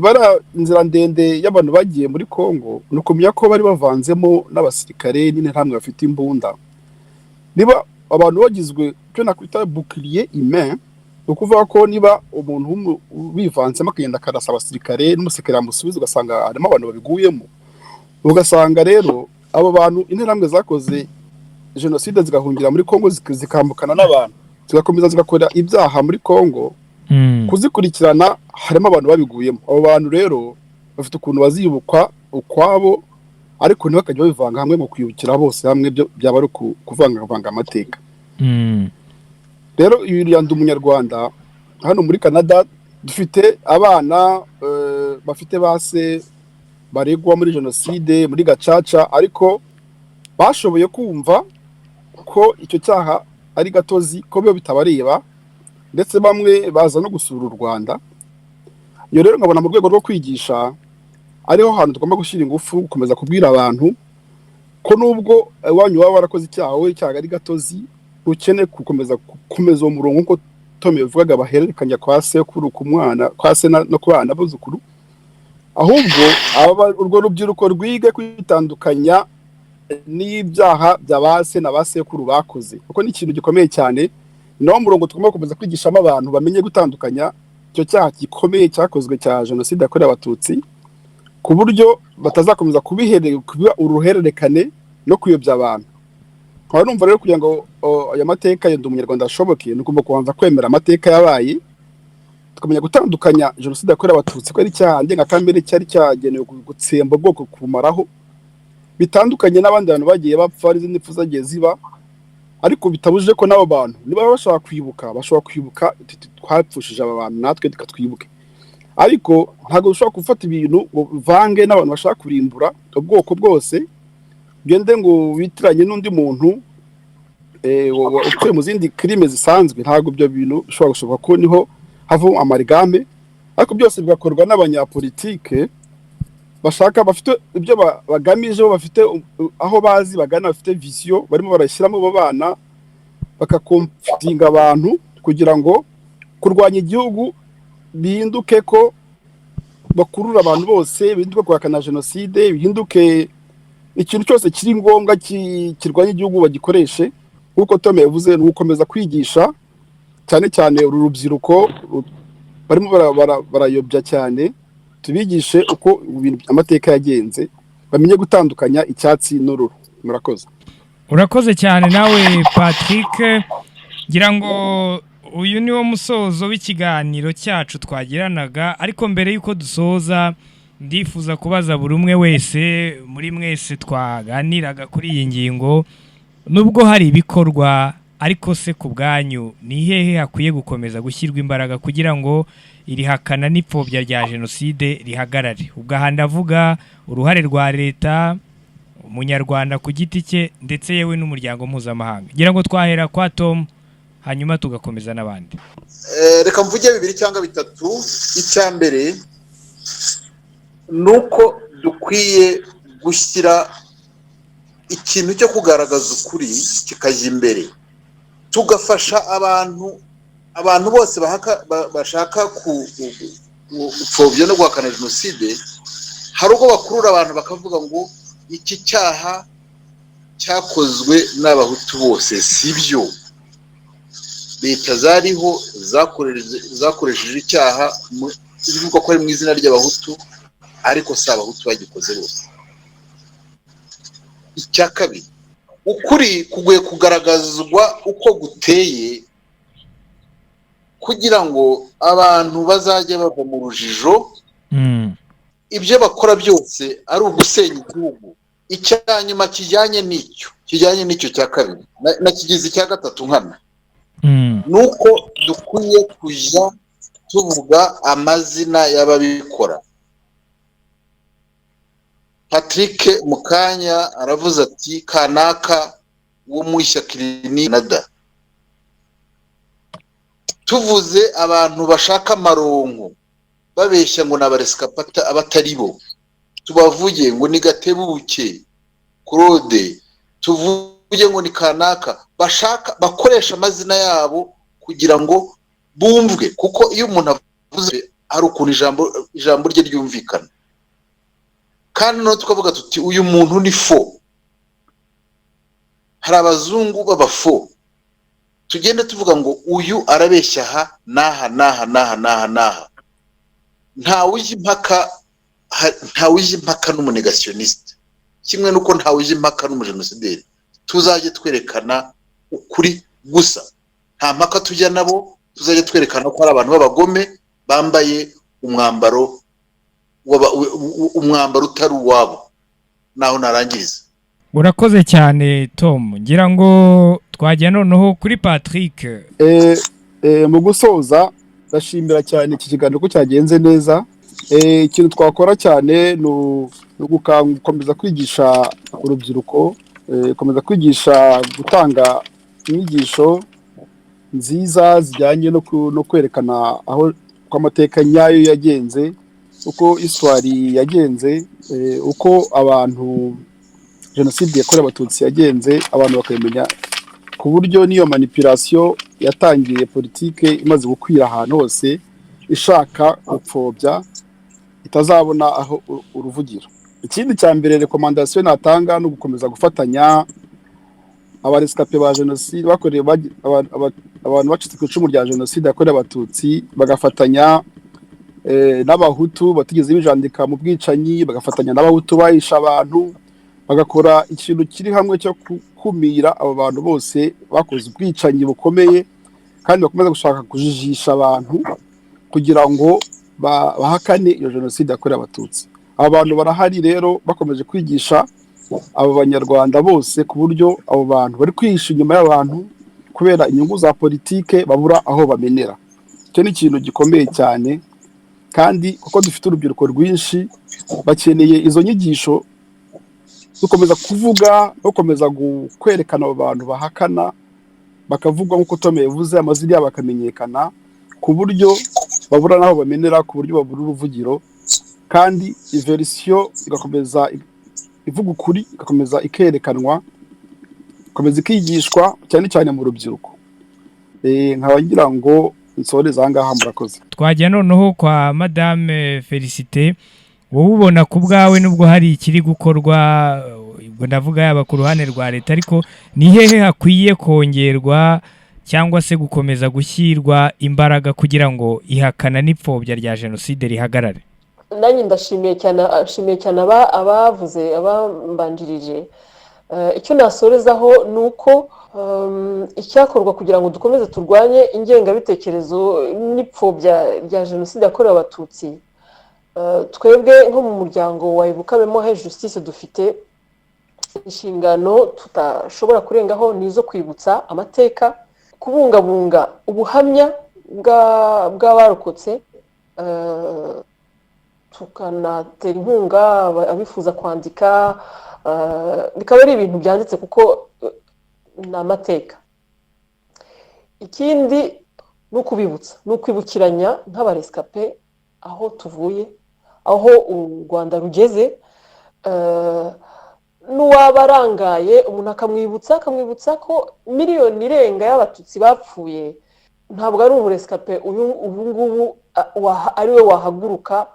bara inzira ndende y'abantu bagiye muri Kongo ni ukumenya ko bari bavanzemo n'abasirikare n'interahamwe bafite imbunda. Niba abantu bagizwe cyo nakwita bouclier humain, ukuvuga ko niba umuntu bivanzemo akagenda akarasa abasirikare n'umusirikare amusubiza, ugasanga harimo abantu babiguyemo, ugasanga rero abo bantu interahamwe zakoze jenoside zigahungira muri Kongo zikambukana n'abantu zigakomeza zigakora ibyaha muri Kongo, kuzikurikirana harimo abantu babiguyemo. Abo bantu rero bafite ukuntu bazibukwa ukwabo, ariko ntibakajya babivanga hamwe mu kwibukira bose hamwe, byo byaba ari kuvanga amateka. Rero ibi yandi umunyarwanda hano muri Canada dufite abana bafite base baregwa muri jenoside muri gacaca, ariko bashoboye kumva ko icyo cyaha ari gatozi, ko byo bitabareba, ndetse bamwe baza no gusura u Rwanda. Iyo rero nkabona mu rwego rwo kwigisha ariho hantu tugomba gushyira ingufu, gukomeza kubwira abantu ko nubwo wanyu waba warakoze icyaha cyaga ari gatozi, ukene gukomeza uwo murongo nko Tom yavugaga, bahererekanya kwa sekuru ku mwana, kwa se no ku bana buzukuru. Ahubwo urwo rubyiruko rwige kwitandukanya n'ibyaha bya base na basekuru bakoze, kuko ni ikintu gikomeye cyane. Nawo murongo tugomba gukomeza kwigishamo abantu bamenye gutandukanya icyo cyaha gikomeye cyakozwe cya jenoside yakorewe abatutsi, ku buryo batazakomeza kuba uruhererekane no kuyobya abantu. Nkaba numva rero kugira ngo aya mateka yenda umunyarwanda ashoboke, ni ugomba kubanza kwemera amateka yabaye, tukamenya gutandukanya jenoside yakorewe abatutsi ko ari icyaha ndengakamere cyari cyagenewe gutsemba ubwoko kumaraho, bitandukanye n'abandi bantu bagiye bapfa, ari izindi mpfu zagiye ziba. Ariko bitabujije ko n'abo bantu niba bashobora kwibuka twapfushije aba bantu, natwe tukatwibuke. Ariko ntabwo ushobora gufata ibintu ngo vange n'abantu bashaka kurimbura ubwoko bwose, gende ngo witiranye n'undi muntu upfuye mu zindi crime zisanzwe. Ntabwo ibyo bintu bishobora gushoboka, ko niho hava amarigame. Ariko byose bigakorwa n'abanyapolitike bashaka, bafite ibyo bagamije, bafite aho bazi bagana, bafite vision barimo barashyiramo abo bana, bakakomfitinga abantu kugira ngo kurwanya igihugu bihinduke ko bakurura abantu bose, bihinduke guhakana jenoside, bihinduke ikintu cyose kiri ngombwa kirwanya igihugu bagikoreshe. Nk'uko Tom yavuze, ni ugukomeza kwigisha cyane cyane uru rubyiruko barimo barayobya cyane, tubigishe uko amateka yagenze, bamenye gutandukanya icyatsi n'ururu. Murakoze. Urakoze cyane nawe Patrick. Ngira ngo uyu ni wo musozo w'ikiganiro cyacu twagiranaga, ariko mbere y'uko dusoza ndifuza kubaza buri umwe wese muri mwese twaganiraga kuri iyi ngingo, nubwo hari ibikorwa, ariko se ku bwanyu ni hehe hakwiye gukomeza gushyirwa imbaraga kugira ngo iri hakana n'ipfobya rya jenoside rihagarare? Ubwo ndavuga uruhare rwa leta, umunyarwanda ku giti cye, ndetse yewe n'umuryango mpuzamahanga. Ngira ngo twahera kwa Tom, hanyuma tugakomeza n'abandi. Reka mvuge bibiri cyangwa bitatu. Icya mbere nuko dukwiye gushyira ikintu cyo kugaragaza ukuri kikajya imbere, tugafasha abantu bose bashaka gupfobya no guhakana jenoside. Hari ubwo bakurura abantu bakavuga ngo iki cyaha cyakozwe n'abahutu bose. Si byo. Leta zariho zakoresheje icyaha bivuga ko ari mu izina ry'abahutu, ariko si abahutu bagikoze bose. Icya kabiri, ukuri kuguye kugaragazwa uko guteye, kugira ngo abantu bazajye bava mu rujijo ibyo bakora byose ari ugusenya igihugu. Icya nyuma kijyanye n'icyo cya kabiri na kigize icya gatatu nkana, nuko dukwiye kujya tuvuga amazina y'ababikora. Patrick Mukanya aravuze ati kanaka wo mu ishyaka ni nada. Tuvuze abantu bashaka amaronko babeshya ngo n'abarescapata abatari bo, tubavuge ngo ni Gatebuke Claude, tuvuge ngo ni kanaka, bashaka bakoresha amazina yabo kugira ngo bumvwe, kuko iyo umuntu avuze ari ukuntu ijambo rye ryumvikana. Kandi no tukavuga tuti uyu muntu ni fo. Hari abazungu b'abafo, tugende tuvuga ngo uyu arabeshya aha naha. Ntawuje impaka n'umunegationiste, kimwe nuko ntawuje impaka n'umujenosideri. Tuzajye twerekana ukuri gusa, nta mpaka tujya nabo. Tuzajye twerekana ko ari abantu b'abagome bambaye umwambaro utari uwabo. Naho narangiriza. Urakoze cyane Tom, ngira ngo twajya noneho kuri Patrick. Mu gusoza ndashimira cyane iki kiganiro ko cyagenze neza. Ikintu twakora cyane ni gukomeza kwigisha urubyiruko, gukomeza kwigisha gutanga inyigisho nziza zijyanye no kwerekana aho amateka nyayo yagenze, uko histoire yagenze, uko abantu Jenoside yakorewe Abatutsi yagenze, abantu bakayimenya, ku buryo niyo manipulation yatangiye politike imaze gukwira ahantu hose ishaka gupfobya itazabona aho uruvugiro. Ikindi cya mbere recommandation natanga no gukomeza gufatanya abarescape ba Jenoside bakorewe abantu bacitse ku icumu rya Jenoside yakorewe Abatutsi, bagafatanya n'abahutu batigeze bijandika mu bwicanyi, bagafatanya n'abahutu bahisha abantu, bagakora ikintu kiri hamwe cyo kumira abo bantu bose bakoze ubwicanyi bukomeye, kandi bakomeza gushaka kujijisha abantu kugira ngo bahakane iyo Jenoside yakorewe Abatutsi. Abo bantu barahari rero bakomeje kwigisha abo banyarwanda bose, ku buryo abo bantu bari kwihisha inyuma y'abantu kubera inyungu za politike babura aho bamenera. Icyo ni ikintu gikomeye cyane, kandi kuko dufite urubyiruko rwinshi bakeneye izo nyigisho, dukomeza kuvuga, dukomeza kwerekana abo bantu bahakana, bakavugwa nk'uko Tom yavuze, amazina yabo akamenyekana, ku buryo babura n'aho bamenera, ku buryo babura uruvugiro, kandi iverisiyo igakomeza ivuga ukuri, igakomeza ikerekanwa, ikomeza ikigishwa cyane cyane mu rubyiruko. Nkaba ngira ngo nsoreze aha ngaha, murakoze. Twajya noneho kwa Madame Felicite, wowe ubona ku bwawe nubwo hari ikiri gukorwa, ubwo ndavuga yaba ku ruhande rwa leta, ariko ni hehe hakwiye kongerwa cyangwa se gukomeza gushyirwa imbaraga kugira ngo ihakana n'ipfobya rya Jenoside rihagarare? Nanjye ndashimiye cyane abavuze, abambanjirije. Icyo nasorezaho ni uko icyakorwa kugira ngo dukomeze turwanye ingengabitekerezo n'ipfobya rya Jenoside yakorewe Abatutsi. Twebwe nko mu muryango wa Ibuka Memoire Justice dufite inshingano tutashobora kurengaho, nizo kwibutsa amateka, kubungabunga ubuhamya bw'abarokotse, tukanatera inkunga abifuza kwandika, bikaba ari ibintu byanditse kuko ni amateka. Ikindi ni ukubibutsa, ni ukwibukiranya nk'abarescape aho tuvuye, aho u Rwanda rugeze, n'uwaba arangaye umuntu akamwibutsa ko miliyoni irenga y'Abatutsi bapfuye, ntabwo ari umurescape ubu ngubu ari we wahaguruka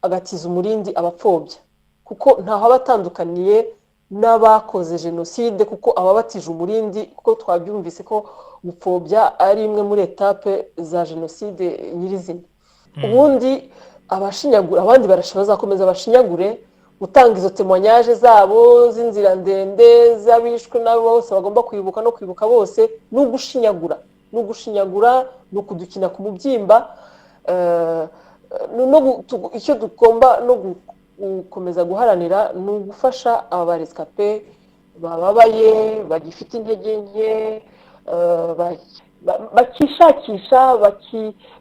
agatiza umurindi abapfobya, kuko ntaho abatandukaniye n'abakoze Jenoside, kuko ababatije umurindi, kuko twabyumvise ko gupfobya ari imwe muri etape za Jenoside nyirizina. Ubundi abashinyagura, abandi bazakomeza bashinyagure, gutanga izo témoignage zabo z'inzira ndende z'abishwe n'abo bose bagomba kwibuka no kwibuka bose, n'ugushinyagura, no kudukina ku mubyimba. Icyo tugomba no gukomeza guharanira ni ugufasha aba baresikape bababaye bagifite intege nke bakishakisha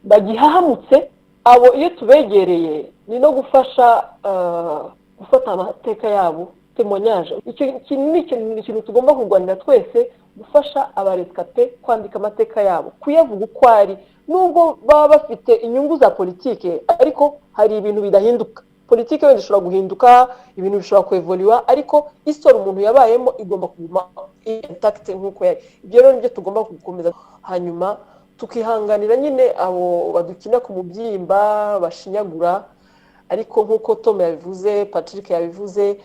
bagihahamutse. abo iyo tubegereye ni no gufasha gufata amateka yabo temonyaje. Icyo ni ikintu tugomba kurwanira twese, gufasha abaresikape kwandika amateka yabo, kuyavuga uko ari, nubwo baba bafite inyungu za politike, ariko hari ibintu bidahinduka. Politike wenda ishobora guhinduka, ibintu bishobora kuevoliwa, ariko histoire umuntu yabayemo igomba kuguma intact nk'uko yari. Ibyo rero nibyo tugomba gukomeza, hanyuma tukihanganira nyine abo badukina ku mubyimba bashinyagura. Ariko nk'uko Tom yabivuze, Patrick yabivuze,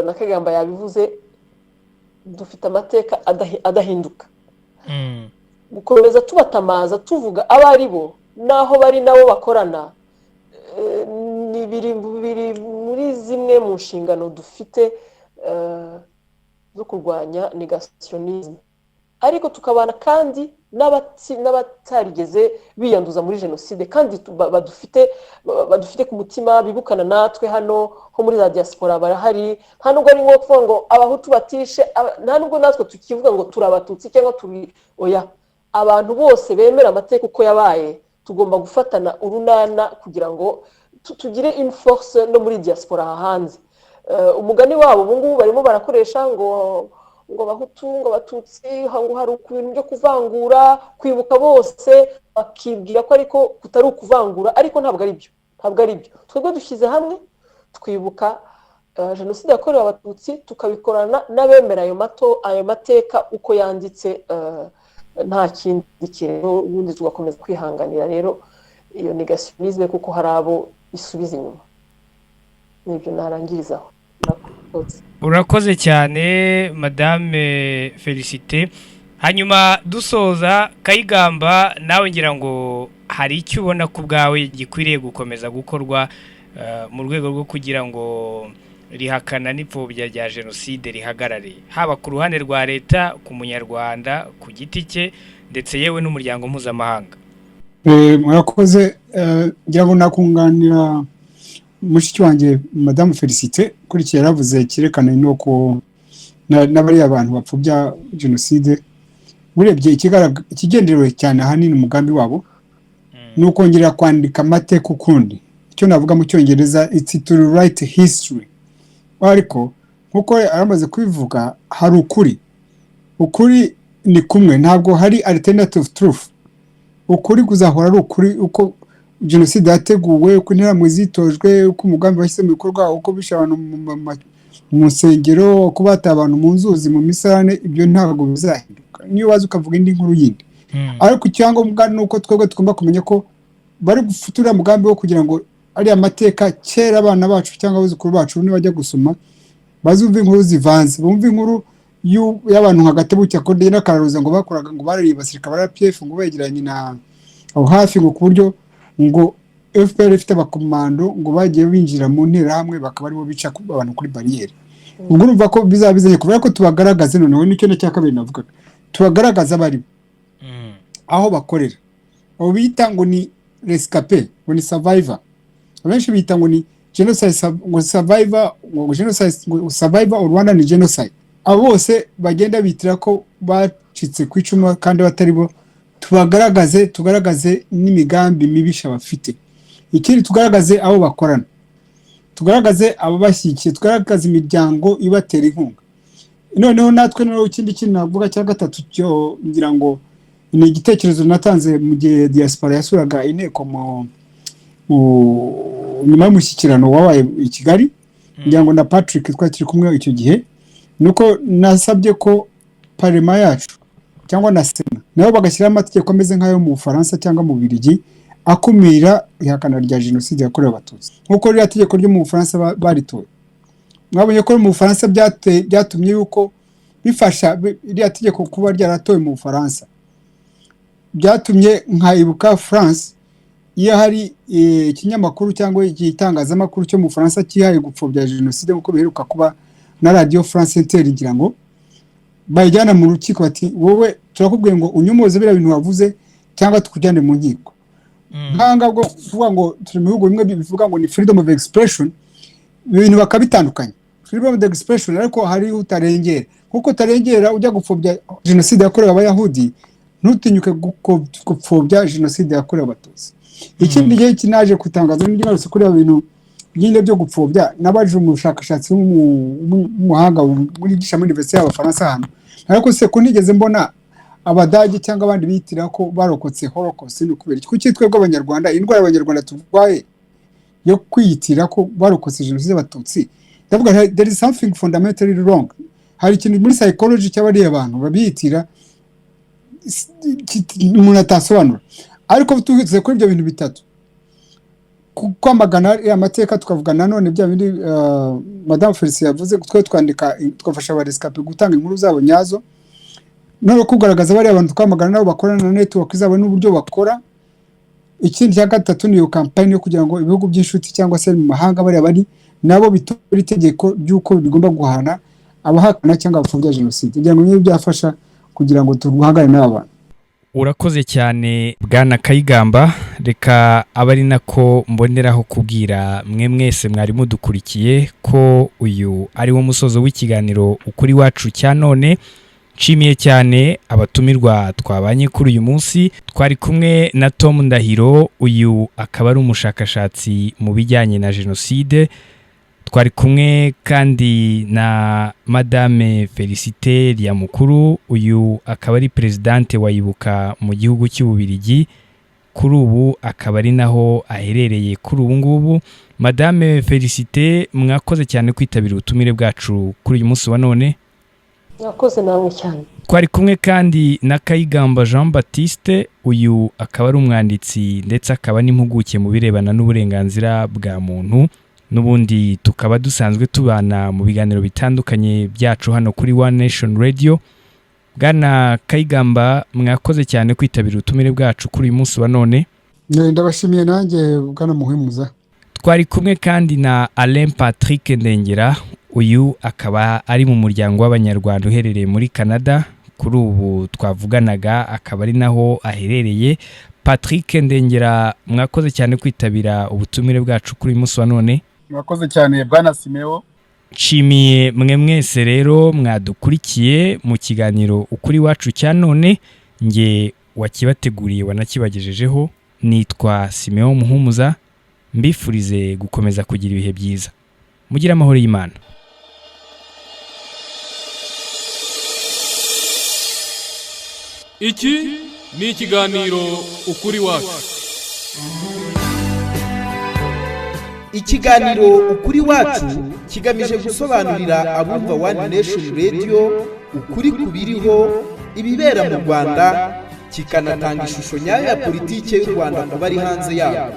na Kagamba yabivuze, dufite amateka adahinduka. Gukomeza tubatamaza tuvuga abari bo naho bari nabo bakorana, ni biri muri zimwe mu nshingano dufite zo kurwanya negationisme. Ariko tukabana kandi n'abatarigeze biyanduza muri Jenoside, kandi badufite ku mutima, bibukana natwe hano ho muri za diaspora barahari. Nta nubwo ari nko kuvuga ngo abahutu batishe, nta nubwo natwe tukivuga ngo turi abatutsi cyangwa turi oya. Abantu bose bemera amateka uko yabaye, tugomba gufatana urunana kugira ngo tugire une force no muri diaspora hanze. Umugani wabo ubu ngubu barimo barakoresha ngo abahutu, ngo abatutsi, ngo hari ibintu byo kuvangura, kwibuka bose bakibwira ko ariko kutari ukuvangura, ariko ntabwo ari byo. Twebwe dushyize hamwe twibuka Jenoside yakorewe Abatutsi, tukabikorana n'abemera ayo mateka uko yanditse, nta kindi kintu. Ubundi tugakomeza kwihanganira rero iyo negationisme, kuko hari abo isubiza inyuma. Nibyo narangirizaho. Urakoze cyane Madame Felicite. Hanyuma dusoza, Kayigamba, nawe ngira ngo hari icyo ubona ku bwawe gikwiriye gukomeza gukorwa mu rwego rwo kugira ngo rihakana n'ipfobya rya Jenoside rihagarare, haba ku ruhande rwa leta, ku munyarwanda ku giti cye, ndetse yewe n'umuryango mpuzamahanga? Murakoze. Ngira ngo nakunganira mushiki wanjye Madame Felicite kuri cyo yaravuze cyerekana nuko n'abari abantu bapfobya Jenoside. Urebye ikigenderewe cyane ahanini umugambi wabo nuko ngira kwandika amateka ukundi. Icyo navuga mu Cyongereza, it's to write history. Ariko nkuko aramaze kubivuga, hari ukuri ni kumwe, ntabwo hari alternative truth. Ukuri kuzahora ari ukuri, uko Jenoside yateguwe, uko interahamwe zitojwe, uko umugambi washyize mu bikorwa, uko bishe abantu mu nsengero, uko bataye abantu mu nzuzi, mu misarane, ibyo ntabwo bizahinduka niyo waza ukavuga indi nkuru yindi. Ariko icyangombwa ni uko twebwe tugomba kumenya ko bari gufutura umugambi wo kugira ngo ari amateka kera abana bacu cyangwa abuzukuru bacu nibajya gusoma bazumva inkuru zivanze, bumva inkuru y'abantu nka Gatebuke Kode n'Akararuza ngo bakoraga, ngo barari basirika bara PF, ngo begeranye na aho hafi, ngo kuburyo ngo FPR ifite abakomando ngo bagiye binjira mu ntera hamwe bakaba aribo bica abantu kuri barriere. Ubwo urumva ko bizabizanye kubera ko tubagaragaze. Noneho nicyo cya kabiri navuga, tubagaragaza bari aho bakorera. Abo bita ngo ni rescapé, ngo ni survivor. Abenshi bita ngo ni genocide, ngo survivor, ngo genocide, ngo survivor Rwanda ni genocide. Abo bose bagenda bitira ko bacitse ku icumu kandi batari bo. Tugaragaze n'imigambi mibisha bafite. Ikindi tugaragaze abo bakorana, tugaragaze abo bashyikiye, tugaragaze imiryango ibatera inkunga. Noneho natwe ikindi kintu navuga cya gatatu cyo ngira ngo ni igitekerezo natanze mu gihe diaspora yasuraga inteko nyuma y'umushyikirano wabaye i Kigali. Ngira ngo na Patrick twakiri kumwe icyo gihe, nuko nasabye ko parema yacu cyangwa na Sena nabo bagashyira amategeko ameze nk'ayo mu Bufaransa cyangwa mu Bubiligi akumira ihakana rya Jenoside yakorewe Abatutsi. Nkuko rya tegeko ryo mu Bufaransa baritoye, mwabonye ko mu Bufaransa byatumye yuko bifasha iriya tegeko kuba ryaratoye mu Bufaransa, byatumye nkaibuka France iyo hari ikinyamakuru cyangwa igitangazamakuru cyo mu Bufaransa kihaye gupfobya Jenoside, nkuko biheruka kuba na Radio France Inter, ngira ngo bayijyana mu rukiko bati wowe turakubwiye ngo unyumoze bira bintu wavuze cyangwa tukujyane mu nkiko. nkanga bwo kuvuga ngo turi mu bihugu bimwe bivuga ngo ni freedom of expression, ibintu bakabitandukanya. Freedom of expression ariko hari utarengera, kuko utarengera ujya gupfobya Jenoside yakorewe Abayahudi, ntutinyuke gupfobya Jenoside yakorewe Abatutsi. Ikindi gihe kinaje kutangaza n'ingarutse kuri ibintu byinde byo gupfobya, nabaje umushakashatsi w'umuhanga muri gisha muri university y'Abafaransa hano, ariko se ko nigeze mbona Abadage cyangwa abandi bitira ko barokotse Holocaust ni kubera kuko twebwe Abanyarwanda, indwara Abanyarwanda turwaye yo kwitira ko barokotse Jenoside y'Abatutsi. Ndavuga there is something fundamentally wrong. Hari ikintu muri psychology cy'abari abantu babitira umuntu atasobanura. Ariko tugize kuri ibyo bintu bitatu, kwamagana amateka tukavuga nanone bya bindi Madame Felicien yavuze, twe twandika twafasha abarescape gutanga inkuru zabo nyazo, no kugaragaza bari abantu twamagana nabo bakorana na network zabo n'uburyo bakora. Ikindi cya gatatu ni yo campaign yo kugira ngo ibihugu by'inshuti cyangwa se mu mahanga bari nabo bitora itegeko ry'uko bigomba guhana abahakana cyangwa abapfobya Jenoside, kugira ngo niyo byafasha kugira ngo turuhangane n'abantu. Urakoze cyane Bwana Kayigamba, reka abari nako mboneraho kubwira mwe mwese mwari mudukurikiye ko uyu ari wo musozo w'ikiganiro ukuri wacu cya none. Nshimiye cyane abatumirwa twabanye kuri uyu munsi. Twari kumwe na Tom Ndahiro, uyu akaba ari umushakashatsi mu bijyanye na Jenoside. Twari kumwe kandi na Madame Felicite Lyamukuru, uyu akaba ari presidente wa Ibuka mu gihugu cy'Ububirigi, kuri ubu akaba ari naho aherereye kuri ubu ngubu. Madame Felicite, mwakoze cyane kwitabira ubutumire bwacu kuri uyu munsi wa none. Yakoze nawe cyane. Twari kumwe kandi na Kayigamba Jean Baptiste, uyu akaba ari umwanditsi ndetse akaba n'impuguke mu birebana n'uburenganzira bwa muntu. Nubundi tukaba dusanzwe tubana mu biganiro bitandukanye byacu hano kuri One Nation Radio. Bwana Kayigamba, mwakoze cyane kwitabira ubutumire bwacu kuri uyu munsi wa none. Ndabashimiye nanjye Bwana Muhimuza. Twari kumwe kandi na Alain Patrick Ndengera, uyu akaba ari mu muryango w'Abanyarwanda uherereye muri Canada. Kuri ubu twavuganaga akaba ari naho aherereye. Patrick Ndengera, mwakoze cyane kwitabira ubutumire bwacu kuri uyu munsi wa none. Mwakoze cyane Bwana Simeo. Nshimiye mwe mwese rero mwadukurikiye mu kiganiro ukuri wacu cya none. Nge wakibateguriye wanakibagejejeho nitwa Simeo Muhumuza. Mbifurize gukomeza kugira ibihe byiza. Mugira amahoro y'Imana. Iki ni ikiganiro ukuri wacu. Ikiganiro ukuri wacu kigamije gusobanurira abumva One Nation Radio ukuri kubiriho ibibera mu Rwanda, kikanatanga ishusho nyayo ya politike y'u Rwanda ku bari hanze yabo.